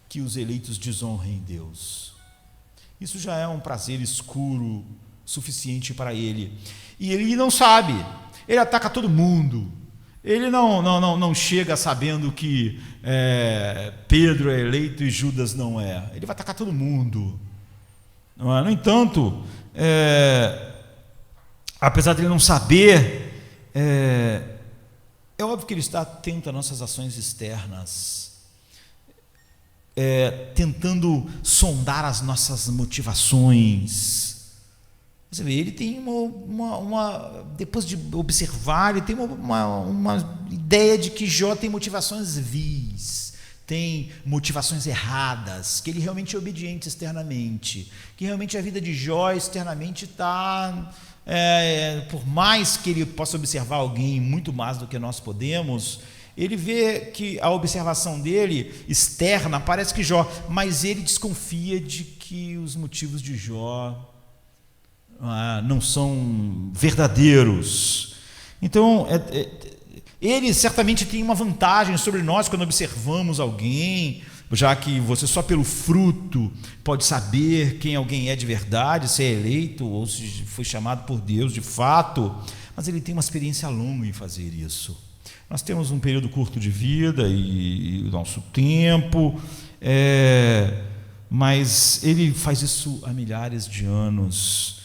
que os eleitos desonrem Deus. Isso já é um prazer escuro suficiente para ele. E ele não sabe, ele ataca todo mundo. Ele não chega sabendo que Pedro é eleito e Judas não é. Ele vai atacar todo mundo. Não é? No entanto, apesar de ele não saber, É óbvio que ele está atento às nossas ações externas, tentando sondar as nossas motivações. Você vê, ele tem depois de observar, ele tem uma ideia de que Jó tem motivações vis, tem motivações erradas, que ele realmente é obediente externamente, que realmente a vida de Jó externamente está, por mais que ele possa observar alguém muito mais do que nós podemos, ele vê que a observação dele externa parece que Jó, mas ele desconfia de que os motivos de Jó não são verdadeiros. Então, ele certamente tem uma vantagem sobre nós quando observamos alguém, já que você só pelo fruto pode saber quem alguém é de verdade, se é eleito ou se foi chamado por Deus de fato, mas ele tem uma experiência longa em fazer isso. Nós temos um período curto de vida e o nosso tempo, mas ele faz isso há milhares de anos.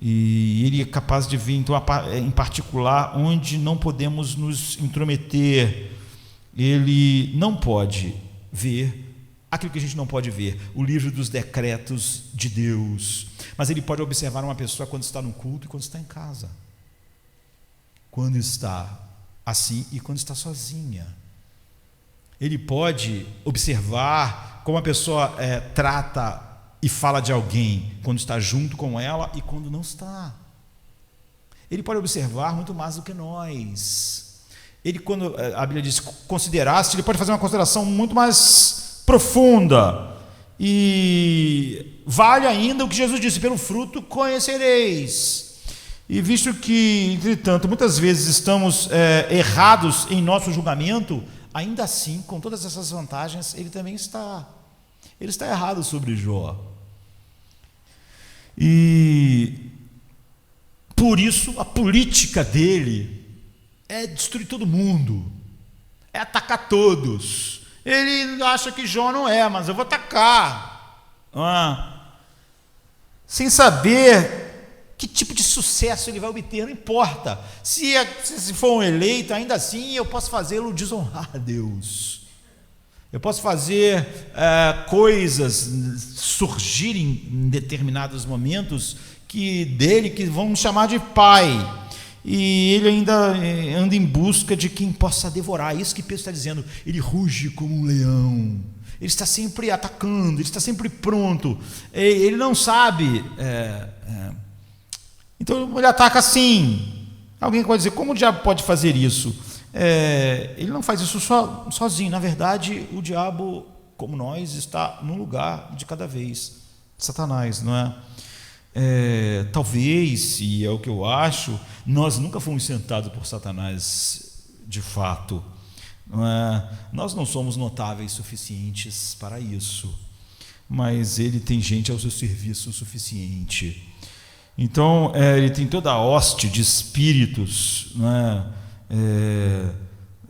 E ele é capaz de ver, então, em particular, onde não podemos nos intrometer. Ele não pode ver aquilo que a gente não pode ver, o livro dos decretos de Deus. Mas ele pode observar uma pessoa quando está no culto e quando está em casa, quando está assim e quando está sozinha. Ele pode observar como a pessoa trata e fala de alguém quando está junto com ela e quando não está. Ele pode observar muito mais do que nós. Ele, quando a Bíblia diz consideraste, ele pode fazer uma consideração muito mais profunda. E vale ainda o que Jesus disse: pelo fruto conhecereis. E visto que, entretanto, muitas vezes estamos errados em nosso julgamento, ainda assim, com todas essas vantagens, ele também está. Ele está errado sobre Jó. E por isso a política dele é destruir todo mundo, é atacar todos. Ele acha que Jó não mas eu vou atacar, sem saber que tipo de sucesso ele vai obter. Não importa se for um eleito, ainda assim eu posso fazê-lo desonrar a Deus. Eu posso fazer coisas surgirem em determinados momentos que vão me chamar de pai. E ele ainda anda em busca de quem possa devorar. Isso que Pedro está dizendo. Ele ruge como um leão. Ele está sempre atacando, ele está sempre pronto. Ele não sabe. Então ele ataca assim. Alguém pode dizer: como o diabo pode fazer isso? Ele não faz isso sozinho. Na verdade, o diabo, como nós, está num lugar de cada vez. Satanás, não é? Talvez, e é o que eu acho, nós nunca fomos sentados por Satanás de fato. Não é? Nós não somos notáveis suficientes para isso, mas ele tem gente ao seu serviço o suficiente. Então, ele tem toda a hoste de espíritos, não é?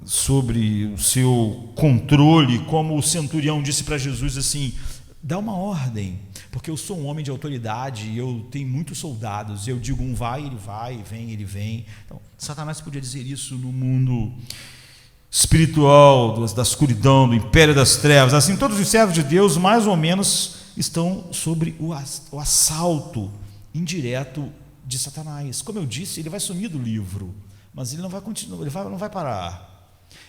Sobre o seu controle, como o centurião disse para Jesus assim: dá uma ordem, porque eu sou um homem de autoridade e eu tenho muitos soldados, eu digo um vai, vem, ele vem. Então, Satanás podia dizer isso no mundo espiritual, da escuridão, do império das trevas. Assim, todos os servos de Deus mais ou menos estão sobre o assalto indireto de Satanás. Como eu disse, ele vai sumir do livro, mas ele não vai continuar, não vai parar.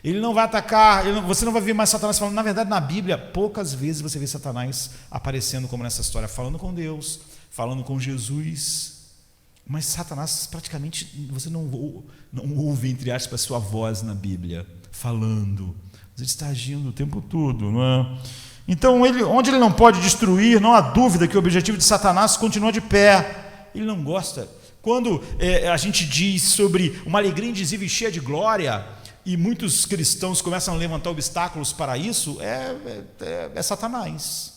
Ele não vai atacar, você não vai ver mais Satanás falando. Na verdade, na Bíblia, poucas vezes você vê Satanás aparecendo como nessa história, falando com Deus, falando com Jesus. Mas Satanás, praticamente, você não ouve, entre aspas, sua voz na Bíblia, falando. Mas ele está agindo o tempo todo, não é? Então, onde ele não pode destruir, não há dúvida que o objetivo de Satanás continua de pé. Ele não gosta. Quando a gente diz sobre uma alegria indizível e cheia de glória, e muitos cristãos começam a levantar obstáculos para isso, é Satanás.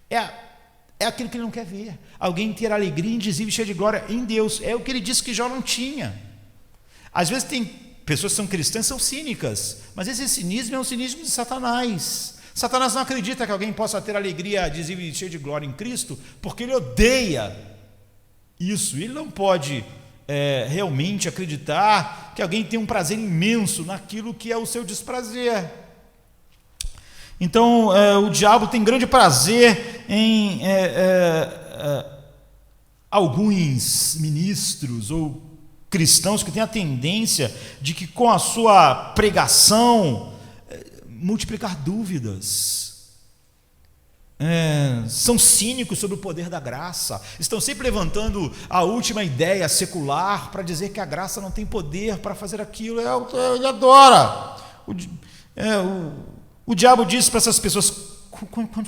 É aquilo que ele não quer ver. Alguém ter alegria indizível e cheia de glória em Deus. É o que ele disse que Jó não tinha. Às vezes tem pessoas que são cristãs, são cínicas, mas esse cinismo é um cinismo de Satanás. Satanás não acredita que alguém possa ter alegria indizível e cheia de glória em Cristo, porque ele odeia isso. Ele não pode realmente acreditar que alguém tem um prazer imenso naquilo que é o seu desprazer. Então, o diabo tem grande prazer em alguns ministros ou cristãos que têm a tendência de que com a sua pregação multiplicar dúvidas. São cínicos sobre o poder da graça, estão sempre levantando a última ideia secular para dizer que a graça não tem poder para fazer aquilo. Ele adora. O diabo diz para essas pessoas: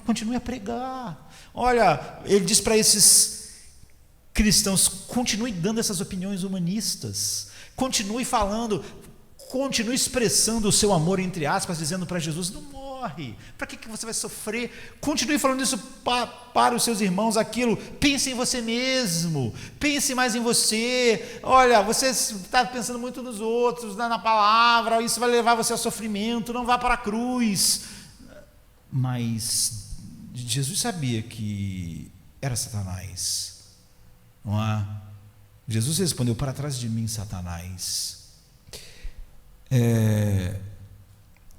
continue a pregar. Olha, ele diz para esses cristãos: continue dando essas opiniões humanistas, continue falando, continue expressando o seu amor, entre aspas, dizendo para Jesus: não morre, para que você vai sofrer? Continue falando isso para os seus irmãos, aquilo. Pense em você mesmo, pense mais em você. Olha, você está pensando muito nos outros, na palavra, isso vai levar você ao sofrimento, não vá para a cruz. Mas Jesus sabia que era Satanás, não é? Jesus respondeu: para trás de mim, Satanás.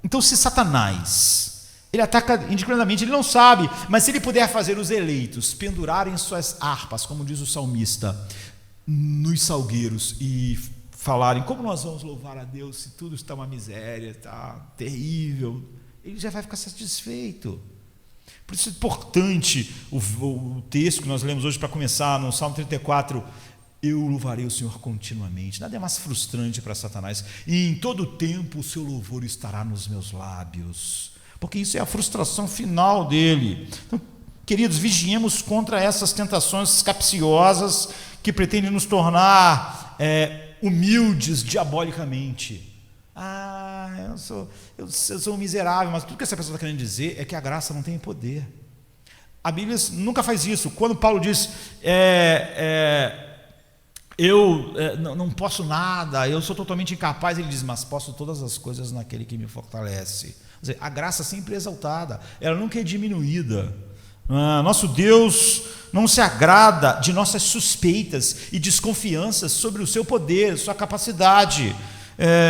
Então, se Satanás, ele ataca indiscriminadamente, ele não sabe, mas se ele puder fazer os eleitos pendurarem suas harpas, como diz o salmista, nos salgueiros e falarem: como nós vamos louvar a Deus se tudo está uma miséria, está terrível, ele já vai ficar satisfeito. Por isso é importante o texto que nós lemos hoje para começar, no Salmo 34, eu louvarei o Senhor continuamente. Nada é mais frustrante para Satanás. E em todo tempo o seu louvor estará nos meus lábios, porque isso é a frustração final dele. Então, queridos, vigiemos contra essas tentações capciosas que pretendem nos tornar humildes diabolicamente. Eu sou um miserável, mas tudo que essa pessoa está querendo dizer é que a graça não tem poder. A Bíblia nunca faz isso. Quando Paulo diz eu não posso nada, eu sou totalmente incapaz, ele diz: mas posso todas as coisas naquele que me fortalece. Quer dizer, a graça sempre é exaltada, ela nunca é diminuída. Nosso Deus não se agrada de nossas suspeitas e desconfianças sobre o seu poder, sua capacidade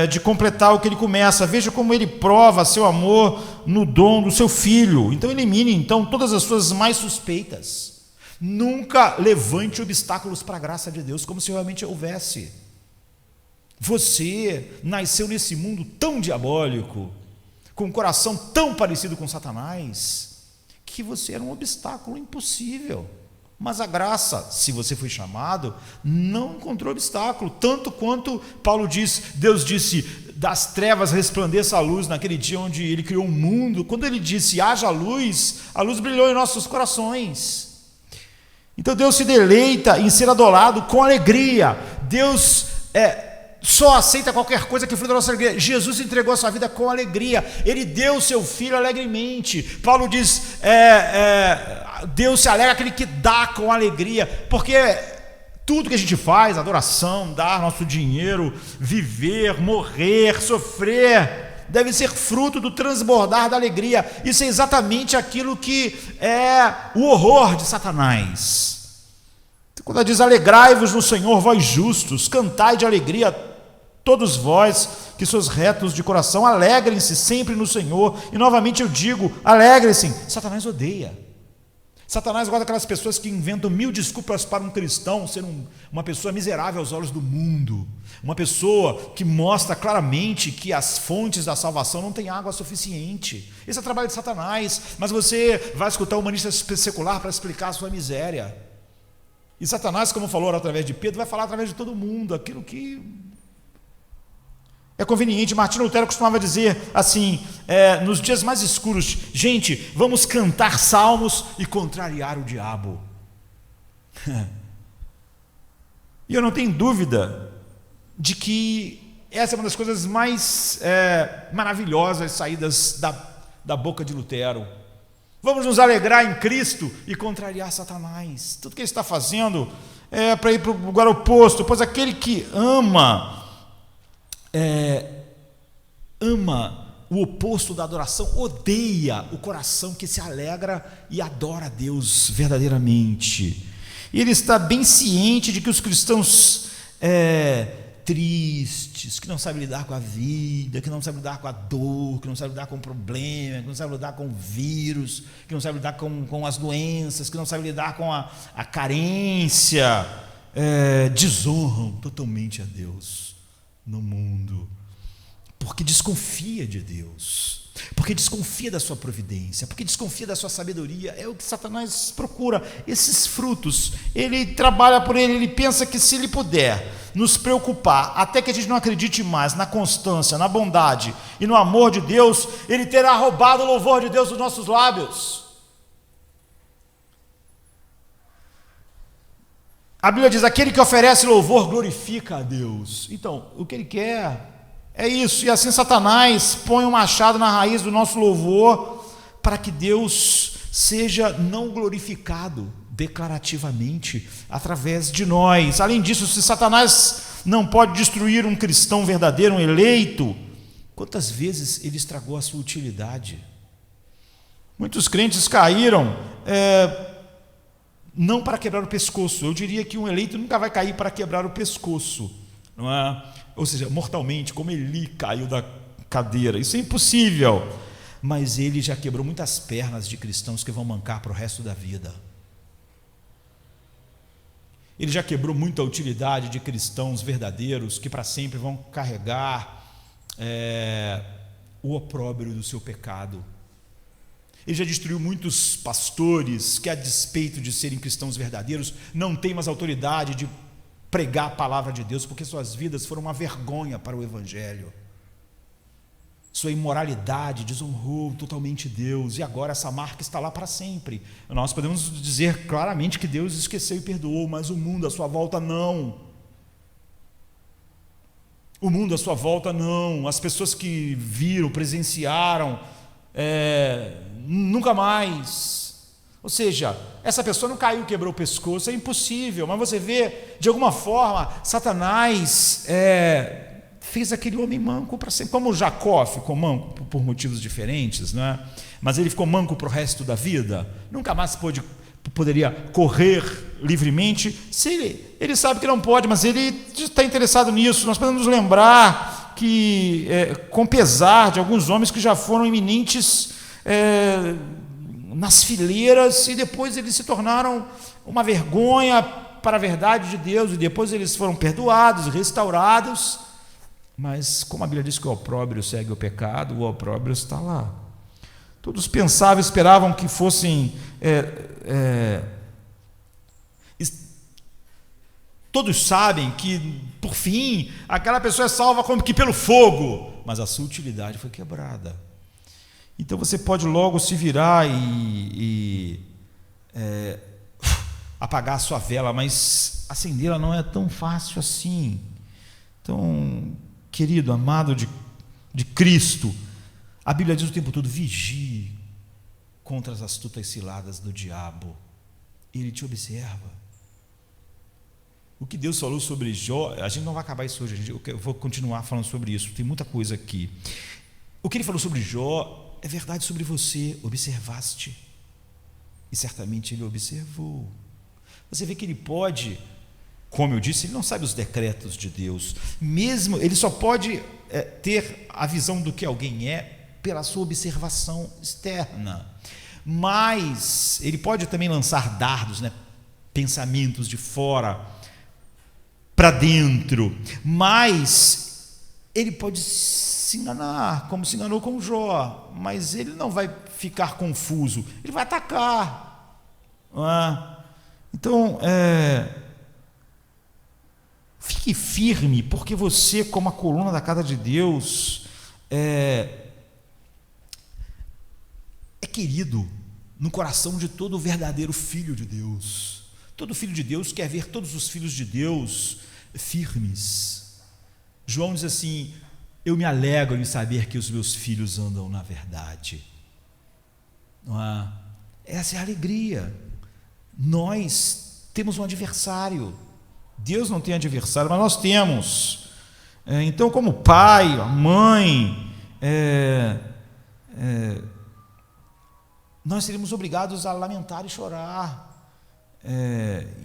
de completar o que ele começa. Veja como ele prova seu amor no dom do seu Filho. Então elimine todas as suas mais suspeitas. Nunca levante obstáculos para a graça de Deus, como se realmente houvesse. Você nasceu nesse mundo tão diabólico, com um coração tão parecido com Satanás, que você era um obstáculo impossível. Mas a graça, se você foi chamado, não encontrou obstáculo. Tanto quanto Paulo diz, Deus disse: das trevas resplandeça a luz, naquele dia onde ele criou o mundo. Quando ele disse haja luz, a luz brilhou em nossos corações. Então Deus se deleita em ser adorado com alegria. Deus só aceita qualquer coisa que fruto da nossa alegria. Jesus entregou a sua vida com alegria, ele deu o seu Filho alegremente. Paulo diz, Deus se alegra aquele que dá com alegria, porque tudo que a gente faz, adoração, dar nosso dinheiro, viver, morrer, sofrer, deve ser fruto do transbordar da alegria. Isso é exatamente aquilo que é o horror de Satanás. Quando ela diz: alegrai-vos no Senhor, vós justos, cantai de alegria todos vós que sois retos de coração, alegrem-se sempre no Senhor. E novamente eu digo, alegrem-se. Satanás odeia. Satanás gosta daquelas pessoas que inventam 1000 desculpas para um cristão ser uma pessoa miserável aos olhos do mundo, uma pessoa que mostra claramente que as fontes da salvação não têm água suficiente. Esse é o trabalho de Satanás. Mas você vai escutar o humanista secular para explicar a sua miséria. E Satanás, como falou através de Pedro, vai falar através de todo mundo aquilo que é conveniente. Martinho Lutero costumava dizer assim, nos dias mais escuros: gente, vamos cantar salmos e contrariar o diabo. E eu não tenho dúvida de que essa é uma das coisas mais maravilhosas saídas da boca de Lutero. Vamos nos alegrar em Cristo e contrariar Satanás. Tudo que ele está fazendo é para ir para o lugar oposto, pois aquele que ama o oposto da adoração, odeia o coração que se alegra e adora a Deus verdadeiramente. E ele está bem ciente de que os cristãos tristes, que não sabem lidar com a vida, que não sabem lidar com a dor, que não sabem lidar com o problema, que não sabem lidar com o vírus, que não sabem lidar com as doenças, que não sabem lidar com a carência, desonram totalmente a Deus no mundo, porque desconfia de Deus, porque desconfia da sua providência, porque desconfia da sua sabedoria. É o que Satanás procura, esses frutos. Ele trabalha por ele pensa que se ele puder nos preocupar até que a gente não acredite mais na constância, na bondade e no amor de Deus, ele terá roubado o louvor de Deus dos nossos lábios. A Bíblia diz: aquele que oferece louvor glorifica a Deus. Então, o que ele quer é isso, e assim Satanás põe um machado na raiz do nosso louvor, para que Deus seja não glorificado declarativamente através de nós. Além disso, se Satanás não pode destruir um cristão verdadeiro, um eleito, quantas vezes ele estragou a sua utilidade? Muitos crentes caíram não para quebrar o pescoço. Eu diria que um eleito nunca vai cair para quebrar o pescoço, não é? Ou seja, mortalmente, como Eli caiu da cadeira. Isso é impossível. Mas ele já quebrou muitas pernas de cristãos que vão mancar para o resto da vida. Ele já quebrou muita utilidade de cristãos verdadeiros que para sempre vão carregar o opróbrio do seu pecado. Ele já destruiu muitos pastores que, a despeito de serem cristãos verdadeiros, não têm mais autoridade de pregar a palavra de Deus, porque suas vidas foram uma vergonha para o Evangelho. Sua imoralidade desonrou totalmente Deus, e agora essa marca está lá para sempre. Nós podemos dizer claramente que Deus esqueceu e perdoou, mas o mundo à sua volta não. O mundo à sua volta não. As pessoas que viram, presenciaram, nunca mais. Ou seja, essa pessoa não caiu e quebrou o pescoço, é impossível, mas você vê, de alguma forma, Satanás fez aquele homem manco para sempre, como Jacó ficou manco por motivos diferentes, não é? Mas ele ficou manco para o resto da vida, nunca mais poderia correr livremente. Se ele sabe que não pode, mas ele está interessado nisso. Nós podemos nos lembrar que, com pesar de alguns homens que já foram eminentes nas fileiras, e depois eles se tornaram uma vergonha para a verdade de Deus, e depois eles foram perdoados e restaurados. Mas como a Bíblia diz que o opróbrio segue o pecado, o opróbrio está lá. Todos pensavam, esperavam que fossem todos sabem que, por fim, aquela pessoa é salva como que pelo fogo, mas a sua utilidade foi quebrada. Então você pode logo se virar e apagar a sua vela, mas acendê-la não é tão fácil assim. Então, querido, amado de Cristo, a Bíblia diz o tempo todo: vigie contra as astutas ciladas do diabo. Ele te observa. O que Deus falou sobre Jó, a gente não vai acabar isso hoje, eu vou continuar falando sobre isso, tem muita coisa aqui. O que ele falou sobre Jó é verdade sobre você. Observaste, e certamente ele observou. Você vê que ele pode, como eu disse, ele não sabe os decretos de Deus, mesmo ele só pode ter a visão do que alguém é pela sua observação externa, mas ele pode também lançar dardos, pensamentos de fora para dentro, mas ele pode se enganar, como se enganou com Jó, mas ele não vai ficar confuso, ele vai atacar, não é? Então, fique firme, porque você, como a coluna da casa de Deus, é querido no coração de todo verdadeiro filho de Deus. Todo filho de Deus quer ver todos os filhos de Deus firmes. João diz assim: eu me alegro em saber que os meus filhos andam na verdade. Não é? Essa é a alegria. Nós temos um adversário. Deus não tem adversário, mas nós temos. Então, como pai, mãe, nós seremos obrigados a lamentar e chorar,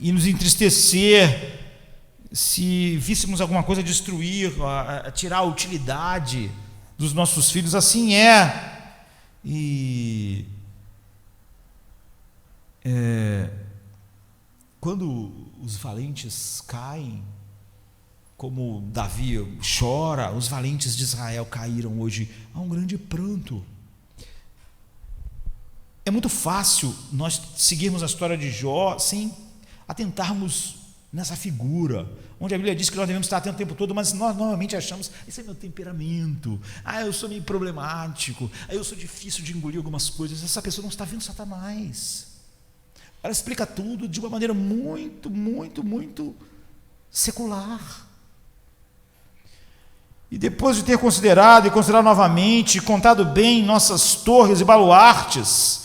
e nos entristecer se víssemos alguma coisa destruir, tirar a utilidade dos nossos filhos, assim é. E quando os valentes caem, como Davi chora, os valentes de Israel caíram hoje, há um grande pranto. É muito fácil nós seguirmos a história de Jó sem atentarmos nessa figura, onde a Bíblia diz que nós devemos estar atentos o tempo todo, mas nós normalmente achamos, esse é meu temperamento, eu sou meio problemático, eu sou difícil de engolir algumas coisas. Essa pessoa não está vendo Satanás. Ela explica tudo de uma maneira muito, muito, muito secular. E depois de ter considerado e considerado novamente, contado bem nossas torres e baluartes,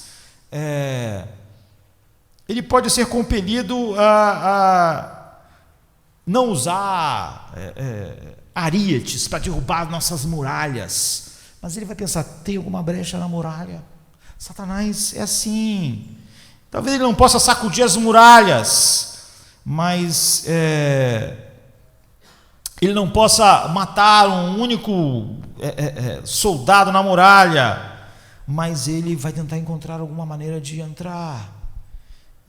ele pode ser compelido a não usar arietes para derrubar nossas muralhas, mas ele vai pensar, tem alguma brecha na muralha? Satanás é assim. Talvez ele não possa sacudir as muralhas, mas ele não possa matar um único soldado na muralha, mas ele vai tentar encontrar alguma maneira de entrar.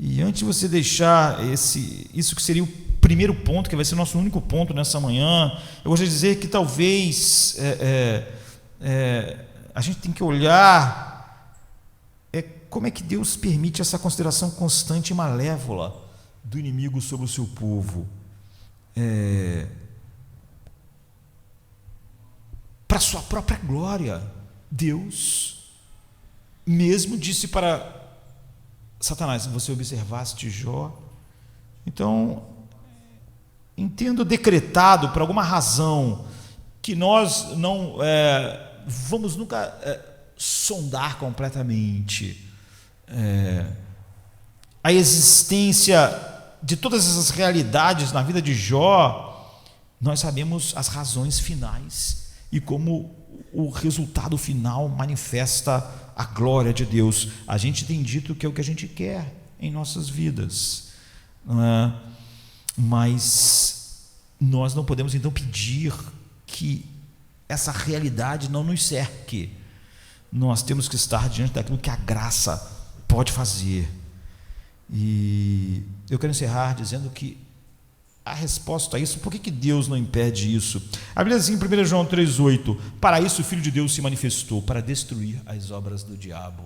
E antes de você deixar isso que seria o primeiro ponto, que vai ser o nosso único ponto nessa manhã, eu gostaria de dizer que talvez a gente tem que olhar como é que Deus permite essa consideração constante e malévola do inimigo sobre o seu povo. Para a sua própria glória, Deus mesmo disse para Satanás, se você observaste Jó, então, entendo decretado por alguma razão, que nós não vamos nunca sondar completamente a existência de todas essas realidades na vida de Jó. Nós sabemos as razões finais e como o resultado final manifesta a glória de Deus. A gente tem dito que é o que a gente quer em nossas vidas, não é? Mas nós não podemos então pedir que essa realidade não nos cerque. Nós temos que estar diante daquilo que a graça pode fazer. E eu quero encerrar dizendo que a resposta a isso, por que Deus não impede isso? A Bíblia diz em 1 João 3,8: para isso o Filho de Deus se manifestou, para destruir as obras do diabo.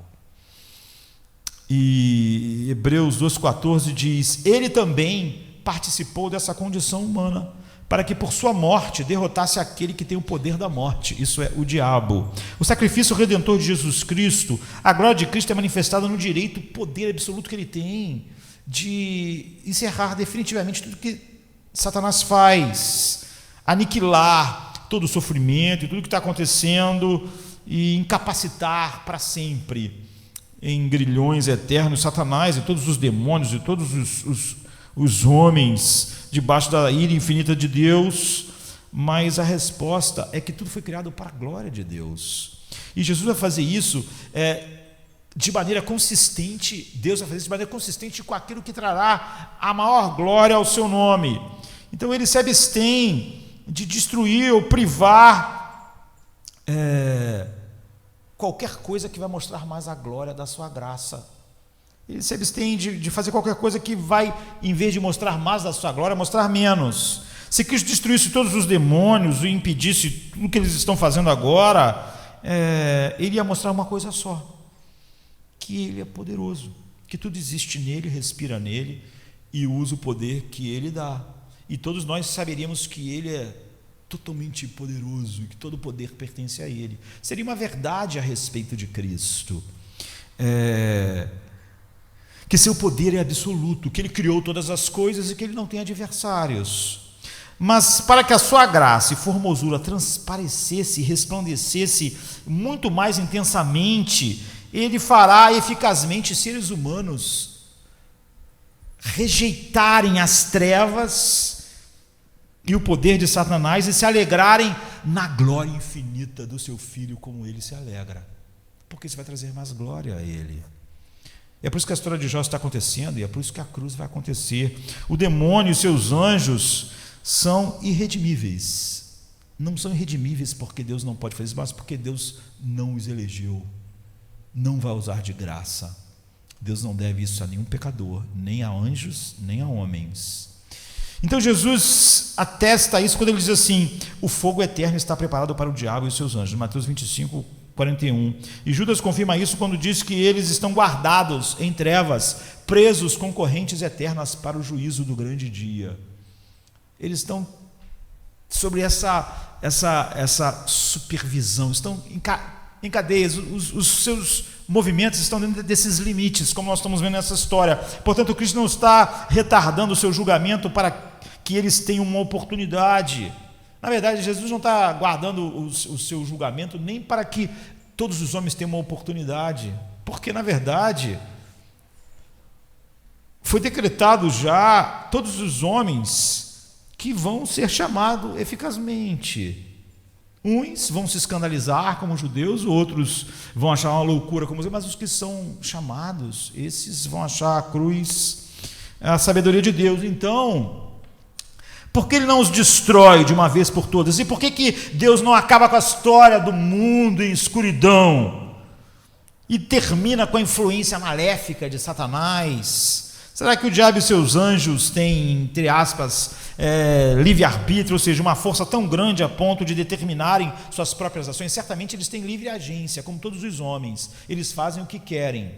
E Hebreus 2,14 diz: ele também participou dessa condição humana, para que por sua morte derrotasse aquele que tem o poder da morte, isso é, o diabo. O sacrifício redentor de Jesus Cristo, a glória de Cristo é manifestada no direito, o poder absoluto que ele tem de encerrar definitivamente tudo que Satanás faz, aniquilar todo o sofrimento e tudo que está acontecendo e incapacitar para sempre em grilhões eternos Satanás e todos os demônios e todos os homens debaixo da ira infinita de Deus. Mas a resposta é que tudo foi criado para a glória de Deus, e Jesus vai fazer isso de maneira consistente. Deus vai fazer isso de maneira consistente com aquilo que trará a maior glória ao seu nome. Então ele se abstém de destruir ou privar qualquer coisa que vai mostrar mais a glória da sua graça. Ele se abstém de fazer qualquer coisa que vai, em vez de mostrar mais da sua glória, mostrar menos. Se Cristo destruísse todos os demônios e impedisse tudo que eles estão fazendo agora, ele ia mostrar uma coisa só: que ele é poderoso, que tudo existe nele, respira nele e usa o poder que ele dá. E todos nós saberíamos que ele é totalmente poderoso e que todo o poder pertence a ele. Seria uma verdade a respeito de Cristo, que seu poder é absoluto, que ele criou todas as coisas e que ele não tem adversários. Mas para que a sua graça e formosura transparecesse, resplandecesse muito mais intensamente, ele fará eficazmente seres humanos rejeitarem as trevas e o poder de Satanás e se alegrarem na glória infinita do seu Filho, como ele se alegra, porque isso vai trazer mais glória a ele. É por isso que a história de Jó está acontecendo, e é por isso que a cruz vai acontecer. O demônio e seus anjos são irredimíveis. Não são irredimíveis porque Deus não pode fazer isso, mas porque Deus não os elegeu, não vai usar de graça. Deus não deve isso a nenhum pecador, nem a anjos, nem a homens. Então Jesus atesta isso quando ele diz assim: o fogo eterno está preparado para o diabo e os seus anjos, Mateus 25, 41. E Judas confirma isso quando diz que eles estão guardados em trevas, presos com correntes eternas para o juízo do grande dia. Eles estão sobre essa supervisão, estão em cadeias, os seus movimentos estão dentro desses limites, como nós estamos vendo nessa história. Portanto, Cristo não está retardando o seu julgamento para que eles tenham uma oportunidade. Na verdade, Jesus não está guardando o seu julgamento nem para que todos os homens tenham uma oportunidade, porque, na verdade, foi decretado já todos os homens que vão ser chamados eficazmente. Uns vão se escandalizar como judeus, outros vão achar uma loucura como mas os que são chamados, esses vão achar a cruz, a sabedoria de Deus. Então, por que ele não os destrói de uma vez por todas? E por que Deus não acaba com a história do mundo em escuridão e termina com a influência maléfica de Satanás? Será que o diabo e seus anjos têm, entre aspas, livre-arbítrio, ou seja, uma força tão grande a ponto de determinarem suas próprias ações? Certamente eles têm livre agência, como todos os homens. Eles fazem o que querem,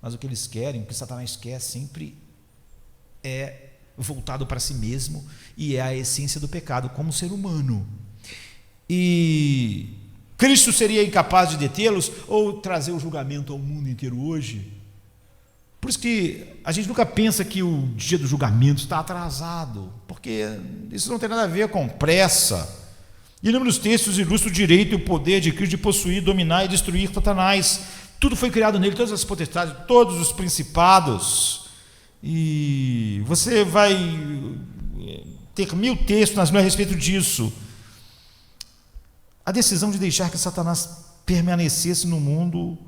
mas o que eles querem, o que Satanás quer sempre é voltado para si mesmo e é a essência do pecado como ser humano. E Cristo seria incapaz de detê-los ou trazer o julgamento ao mundo inteiro hoje? Por isso que a gente nunca pensa que o dia do julgamento está atrasado, porque isso não tem nada a ver com pressa. E inúmeros textos ilustram o direito e o poder de Cristo de possuir, dominar e destruir Satanás. Tudo foi criado nele, todas as potestades, todos os principados. E você vai ter 1000 textos a respeito disso. A decisão de deixar que Satanás permanecesse no mundo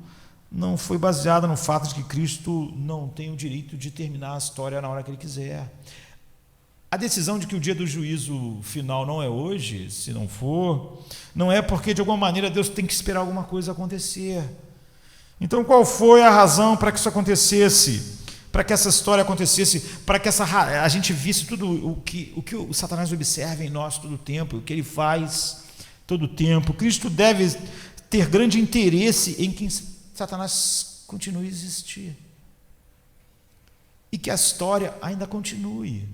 não foi baseada no fato de que Cristo não tem o direito de terminar a história na hora que ele quiser. A decisão de que o dia do juízo final não é hoje, se não for, não é porque de alguma maneira Deus tem que esperar alguma coisa acontecer. Então, qual foi a razão para que isso acontecesse? Para que essa história acontecesse, para que a gente visse tudo o que o Satanás observa em nós todo o tempo, o que ele faz todo o tempo. Cristo deve ter grande interesse em que Satanás continue a existir e que a história ainda continue,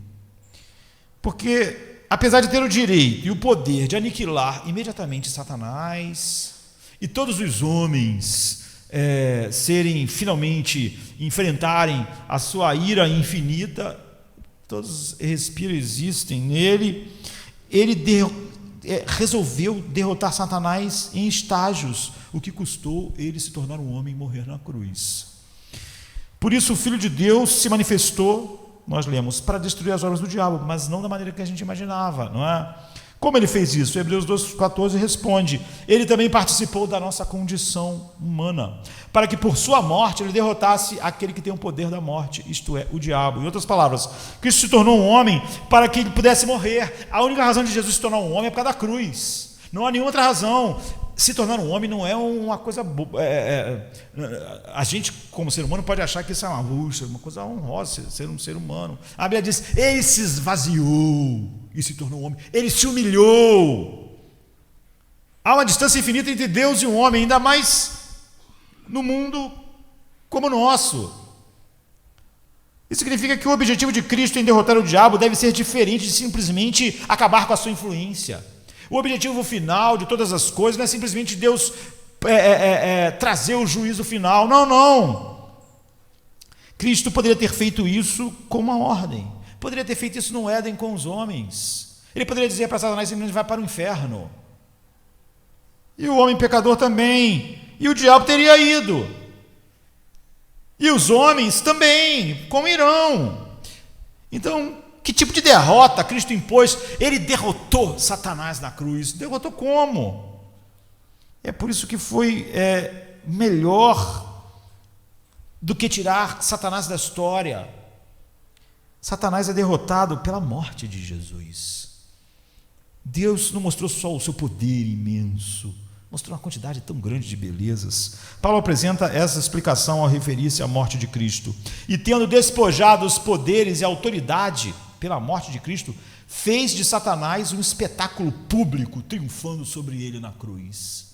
porque apesar de ter o direito e o poder de aniquilar imediatamente Satanás e todos os homens serem finalmente enfrentarem a sua ira infinita, todos respiram, existem nele, ele resolveu derrotar Satanás em estágios, o que custou ele se tornar um homem e morrer na cruz. Por isso o Filho de Deus se manifestou, nós lemos, para destruir as obras do diabo, mas não da maneira que a gente imaginava, não é? Como ele fez isso? Hebreus 2,14 responde: ele também participou da nossa condição humana, para que por sua morte ele derrotasse aquele que tem o poder da morte, isto é, o diabo. Em outras palavras, Cristo se tornou um homem para que ele pudesse morrer. A única razão de Jesus se tornar um homem é por causa da cruz, não há nenhuma outra razão. Se tornar um homem não é uma coisa boa. A gente, como ser humano, pode achar que isso é uma coisa honrosa, ser um ser humano. A Bíblia diz: ele se esvaziou e se tornou um homem, ele se humilhou. Há uma distância infinita entre Deus e um homem, ainda mais no mundo como o nosso. Isso significa que o objetivo de Cristo em derrotar o diabo deve ser diferente de simplesmente acabar com a sua influência. O objetivo final de todas as coisas não é simplesmente Deus trazer o juízo final. Não. Cristo poderia ter feito isso com uma ordem. Poderia ter feito isso no Éden com os homens. Ele poderia dizer para Satanás: simplesmente vai para o inferno. E o homem pecador também. E o diabo teria ido. E os homens também, como irão. Então, que tipo de derrota Cristo impôs? Ele derrotou Satanás na cruz. Derrotou como? É por isso que foi melhor do que tirar Satanás da história. Satanás é derrotado pela morte de Jesus. Deus não mostrou só o seu poder imenso, mostrou uma quantidade tão grande de belezas. Paulo apresenta essa explicação ao referir-se à morte de Cristo. E tendo despojado os poderes e a autoridade pela morte de Cristo, fez de Satanás um espetáculo público, triunfando sobre ele na cruz.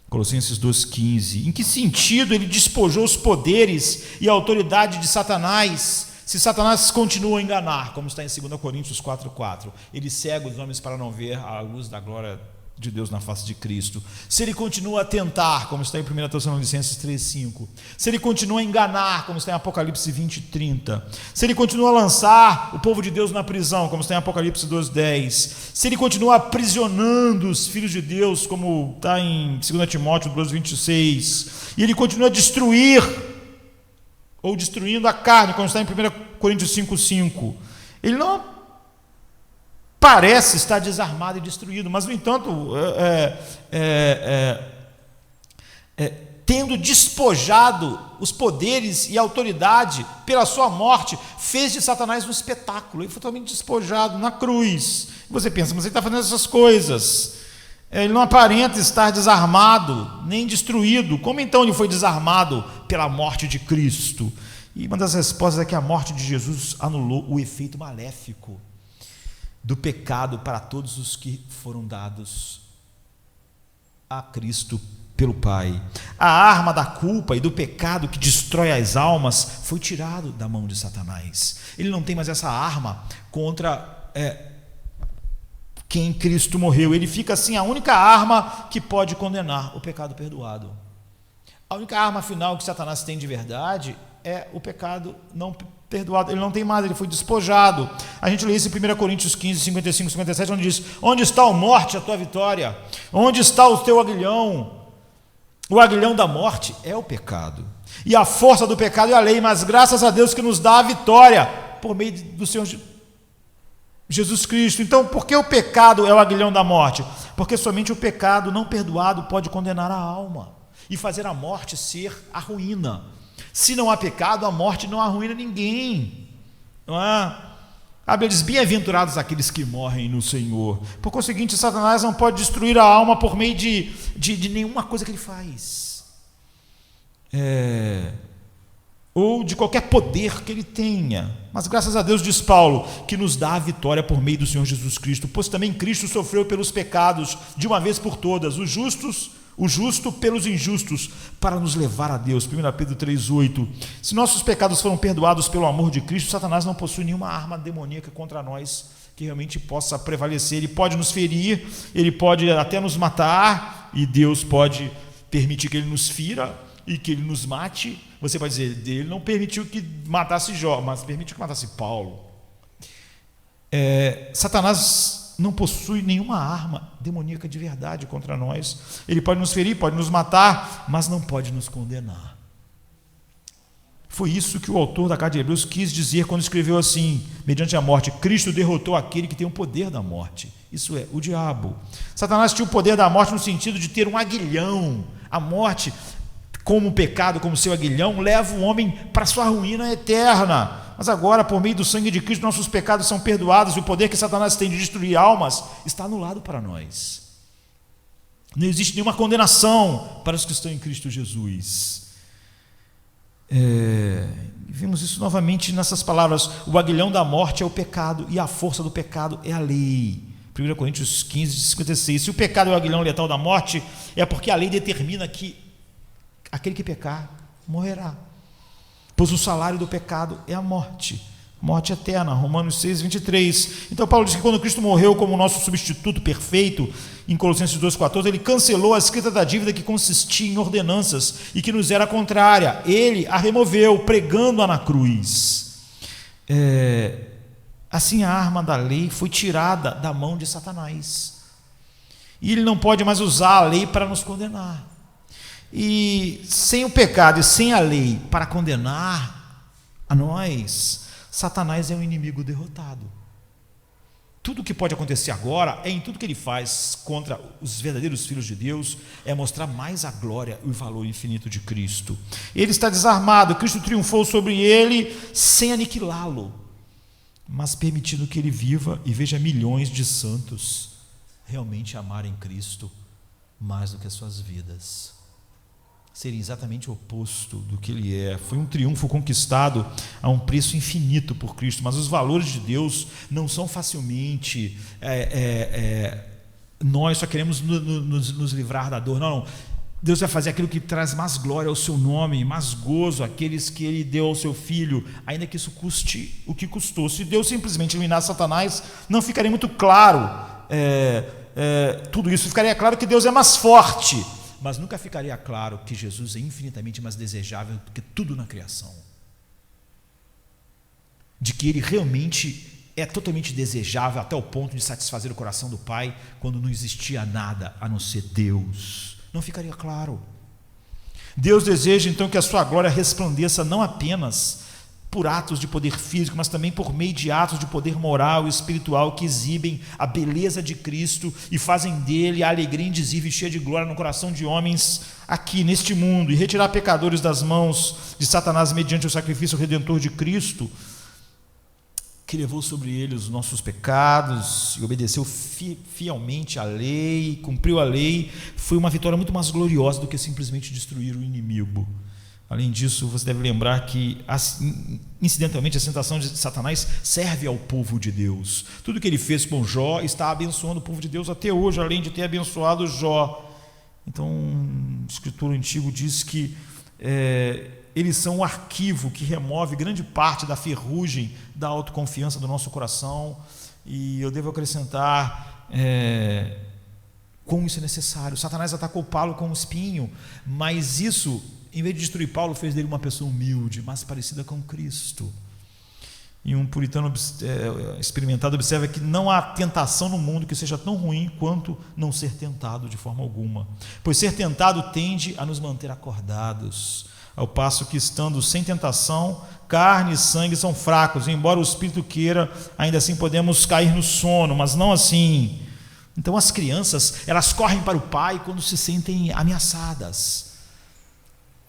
Colossenses 2,15. Em que sentido ele despojou os poderes e a autoridade de Satanás? Se Satanás continua a enganar, como está em 2 Coríntios 4,4, ele cega os homens para não ver a luz da glória de Deus na face de Cristo. Se ele continua a tentar, como está em 1 Tessalonicenses 3,5, se ele continua a enganar, como está em Apocalipse 20,30, se ele continua a lançar o povo de Deus na prisão, como está em Apocalipse 2,10, se ele continua aprisionando os filhos de Deus, como está em 2 Timóteo 2,26, e ele continua a destruir, ou destruindo a carne, como está em 1 Coríntios 5,5, ele não parece estar desarmado e destruído, mas, no entanto, tendo despojado os poderes e a autoridade pela sua morte, fez de Satanás um espetáculo. Ele foi totalmente despojado na cruz. Você pensa, mas ele está fazendo essas coisas, ele não aparenta estar desarmado, nem destruído. Como então ele foi desarmado pela morte de Cristo? E uma das respostas é que a morte de Jesus anulou o efeito maléfico do pecado para todos os que foram dados a Cristo pelo Pai. A arma da culpa e do pecado que destrói as almas foi tirado da mão de Satanás. Ele não tem mais essa arma contra quem Cristo morreu. Ele fica assim a única arma que pode condenar: o pecado perdoado. A única arma final que Satanás tem de verdade é o pecado não perdoado. Ele não tem mais, ele foi despojado. A gente lê isso em 1 Coríntios 15, 55, 57, onde diz: onde está, ó morte, a tua vitória? Onde está o teu aguilhão? O aguilhão da morte é o pecado, e a força do pecado é a lei, mas graças a Deus que nos dá a vitória por meio do Senhor Jesus Cristo. Então, por que o pecado é o aguilhão da morte? Porque somente o pecado não perdoado pode condenar a alma e fazer a morte ser a ruína. Se não há pecado, a morte não arruína ninguém, não é? A Bíblia diz: bem-aventurados aqueles que morrem no Senhor. Por conseguinte, Satanás não pode destruir a alma por meio de nenhuma coisa que ele faz, ou de qualquer poder que ele tenha. Mas graças a Deus, diz Paulo, que nos dá a vitória por meio do Senhor Jesus Cristo, pois também Cristo sofreu pelos pecados de uma vez por todas, o justo pelos injustos, para nos levar a Deus. 1 Pedro 3,8. Se nossos pecados foram perdoados pelo amor de Cristo, Satanás não possui nenhuma arma demoníaca contra nós que realmente possa prevalecer. Ele pode nos ferir, ele pode até nos matar, e Deus pode permitir que ele nos fira e que ele nos mate. Você vai dizer: ele não permitiu que matasse Jó, mas permitiu que matasse Paulo. Satanás não possui nenhuma arma demoníaca de verdade contra nós. Ele pode nos ferir, pode nos matar, mas não pode nos condenar. Foi isso que o autor da carta de Hebreus quis dizer quando escreveu assim: mediante a morte, Cristo derrotou aquele que tem o poder da morte, isso é, o diabo. Satanás tinha o poder da morte no sentido de ter um aguilhão. A morte, como o pecado, como seu aguilhão, leva o homem para a sua ruína eterna. Mas agora, por meio do sangue de Cristo, nossos pecados são perdoados, e o poder que Satanás tem de destruir almas está anulado para nós. Não existe nenhuma condenação para os que estão em Cristo Jesus. Vimos isso novamente nessas palavras: o aguilhão da morte é o pecado, e a força do pecado é a lei. 1 Coríntios 15, 56. Se o pecado é o aguilhão letal da morte, é porque a lei determina que aquele que pecar morrerá, pois o salário do pecado é a morte eterna. Romanos 6, 23. Então Paulo diz que quando Cristo morreu como nosso substituto perfeito, em Colossenses 2,14, ele cancelou a escrita da dívida que consistia em ordenanças e que nos era contrária. Ele a removeu, pregando-a na cruz. Assim, a arma da lei foi tirada da mão de Satanás, e ele não pode mais usar a lei para nos condenar. E sem o pecado e sem a lei para condenar a nós, Satanás é um inimigo derrotado. Tudo o que pode acontecer agora, em tudo que ele faz contra os verdadeiros filhos de Deus, é mostrar mais a glória e o valor infinito de Cristo. Ele está desarmado, Cristo triunfou sobre ele sem aniquilá-lo. mas permitindo que ele viva e veja milhões de santos realmente amarem Cristo mais do que as suas vidas, serem exatamente o oposto do que ele é. Foi um triunfo conquistado a um preço infinito por Cristo, mas os valores de Deus não são facilmente nós só queremos nos livrar da dor. Não, Deus vai fazer aquilo que traz mais glória ao seu nome, mais gozo àqueles que ele deu ao seu filho, ainda que isso custe o que custou. Se Deus simplesmente eliminar Satanás, não ficaria muito claro tudo isso. Ficaria claro que Deus é mais forte, mas nunca ficaria claro que Jesus é infinitamente mais desejável do que tudo na criação, de que ele realmente é totalmente desejável até o ponto de satisfazer o coração do Pai quando não existia nada a não ser Deus. Não ficaria claro. Deus deseja então que a sua glória resplandeça não apenas por atos de poder físico, mas também por meio de atos de poder moral e espiritual que exibem a beleza de Cristo e fazem dele a alegria indizível e cheia de glória no coração de homens aqui neste mundo, e retirar pecadores das mãos de Satanás mediante o sacrifício redentor de Cristo, que levou sobre ele os nossos pecados e obedeceu fielmente à lei, cumpriu a lei, foi uma vitória muito mais gloriosa do que simplesmente destruir o inimigo. Além disso, você deve lembrar que, incidentalmente, a tentação de Satanás serve ao povo de Deus. Tudo que ele fez com Jó está abençoando o povo de Deus até hoje, além de ter abençoado Jó. Então, o escritor antigo diz que eles são o arquivo que remove grande parte da ferrugem da autoconfiança do nosso coração, e eu devo acrescentar como isso é necessário. Satanás atacou Paulo com um espinho, mas isso, em vez de destruir Paulo, fez dele uma pessoa humilde, mais parecida com Cristo. E um puritano experimentado observa que não há tentação no mundo que seja tão ruim quanto não ser tentado de forma alguma, pois ser tentado tende a nos manter acordados, ao passo que, estando sem tentação, carne e sangue são fracos, e embora o espírito queira, ainda assim podemos cair no sono, mas não assim. Então as crianças, elas correm para o pai quando se sentem ameaçadas.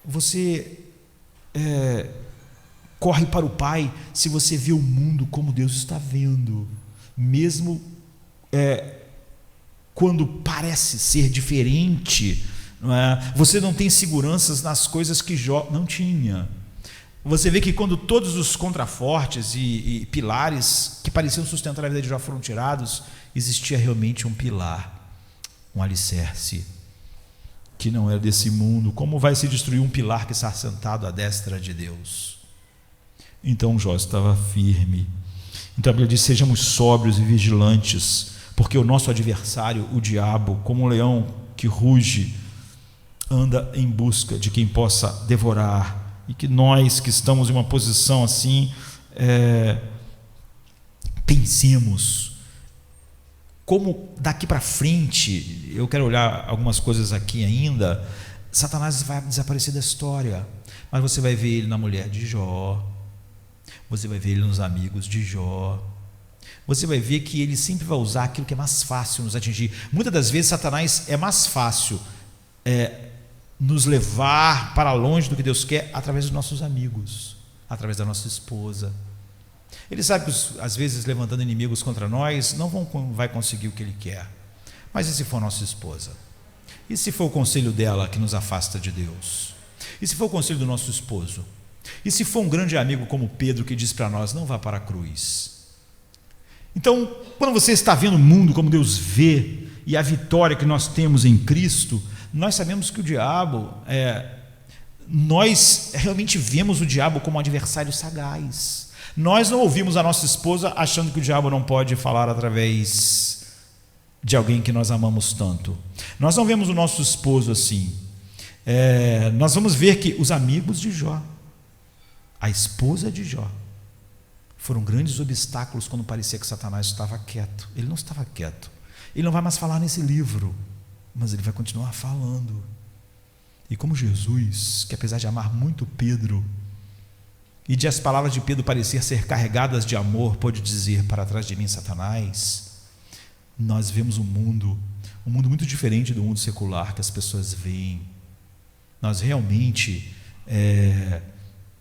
Você corre para o pai se você vê o mundo como Deus está vendo, mesmo quando parece ser diferente. Não é? Você não tem seguranças nas coisas que Jó não tinha. Você vê que quando todos os contrafortes e pilares que pareciam sustentar a vida de Jó foram tirados, existia realmente um pilar, um alicerce, que não era desse mundo. Como vai se destruir um pilar que está sentado à destra de Deus? Então Jó estava firme. Então a Bíblia diz: sejamos sóbrios e vigilantes, porque o nosso adversário, o diabo, como um leão que ruge, anda em busca de quem possa devorar. E que nós que estamos em uma posição assim, pensemos como daqui para frente. Eu quero olhar algumas coisas aqui ainda. Satanás vai desaparecer da história, mas você vai ver ele na mulher de Jó, você vai ver ele nos amigos de Jó, você vai ver que ele sempre vai usar aquilo que é mais fácil nos atingir. Muitas das vezes Satanás é mais fácil nos levar para longe do que Deus quer através dos nossos amigos, através da nossa esposa. Ele sabe que às vezes levantando inimigos contra nós não vai conseguir o que ele quer. Mas e se for nossa esposa? E se for o conselho dela que nos afasta de Deus? E se for o conselho do nosso esposo? E se for um grande amigo como Pedro que diz para nós: não vá para a cruz? Então, quando você está vendo o mundo como Deus vê e a vitória que nós temos em Cristo, nós sabemos que o diabo, nós realmente vemos o diabo como um adversário sagaz. Nós não ouvimos a nossa esposa achando que o diabo não pode falar através de alguém que nós amamos tanto. Nós não vemos o nosso esposo assim. Nós vamos ver que os amigos de Jó, a esposa de Jó, foram grandes obstáculos quando parecia que Satanás estava quieto. Ele não estava quieto. Ele não vai mais falar nesse livro, mas ele vai continuar falando. E como Jesus, que apesar de amar muito Pedro, e de as palavras de Pedro parecer ser carregadas de amor, pôde dizer: para trás de mim, Satanás. Nós vemos um mundo muito diferente do mundo secular que as pessoas veem. Nós realmente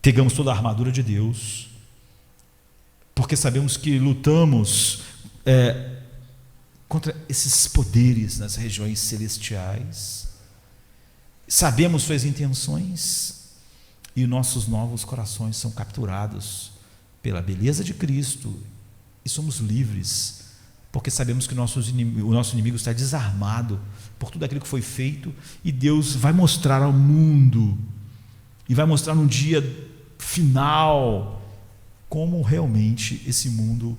pegamos toda a armadura de Deus, porque sabemos que lutamos contra esses poderes nas regiões celestiais, sabemos suas intenções, e nossos novos corações são capturados pela beleza de Cristo, e somos livres, porque sabemos que o nosso inimigo está desarmado por tudo aquilo que foi feito, e Deus vai mostrar ao mundo, e vai mostrar no dia final, como realmente esse mundo,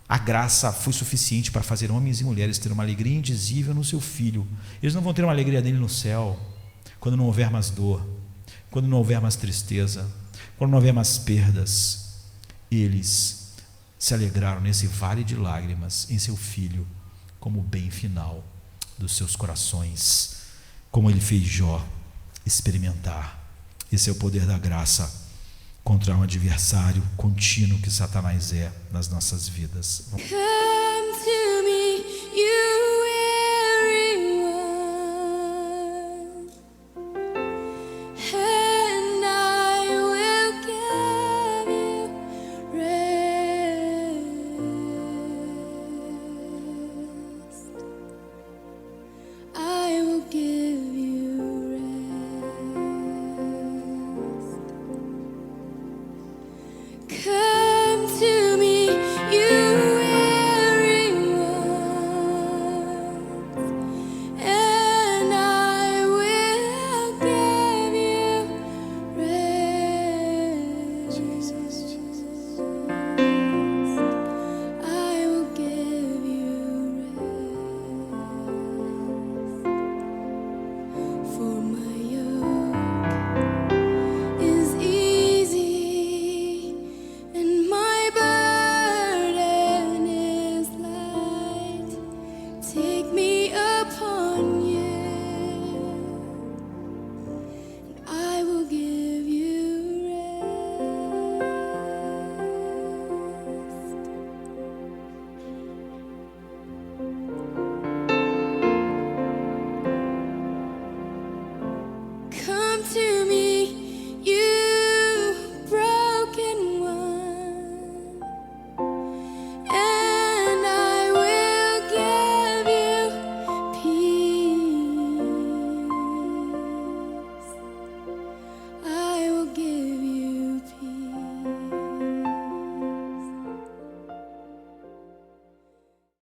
a graça foi suficiente para fazer homens e mulheres ter uma alegria indizível no seu Filho. Eles não vão ter uma alegria nele no céu, quando não houver mais dor, quando não houver mais tristeza, quando não houver mais perdas. Eles se alegraram nesse vale de lágrimas em seu Filho, como o bem final dos seus corações, como ele fez Jó experimentar. Esse é o poder da graça contra um adversário contínuo que Satanás é nas nossas vidas. Come to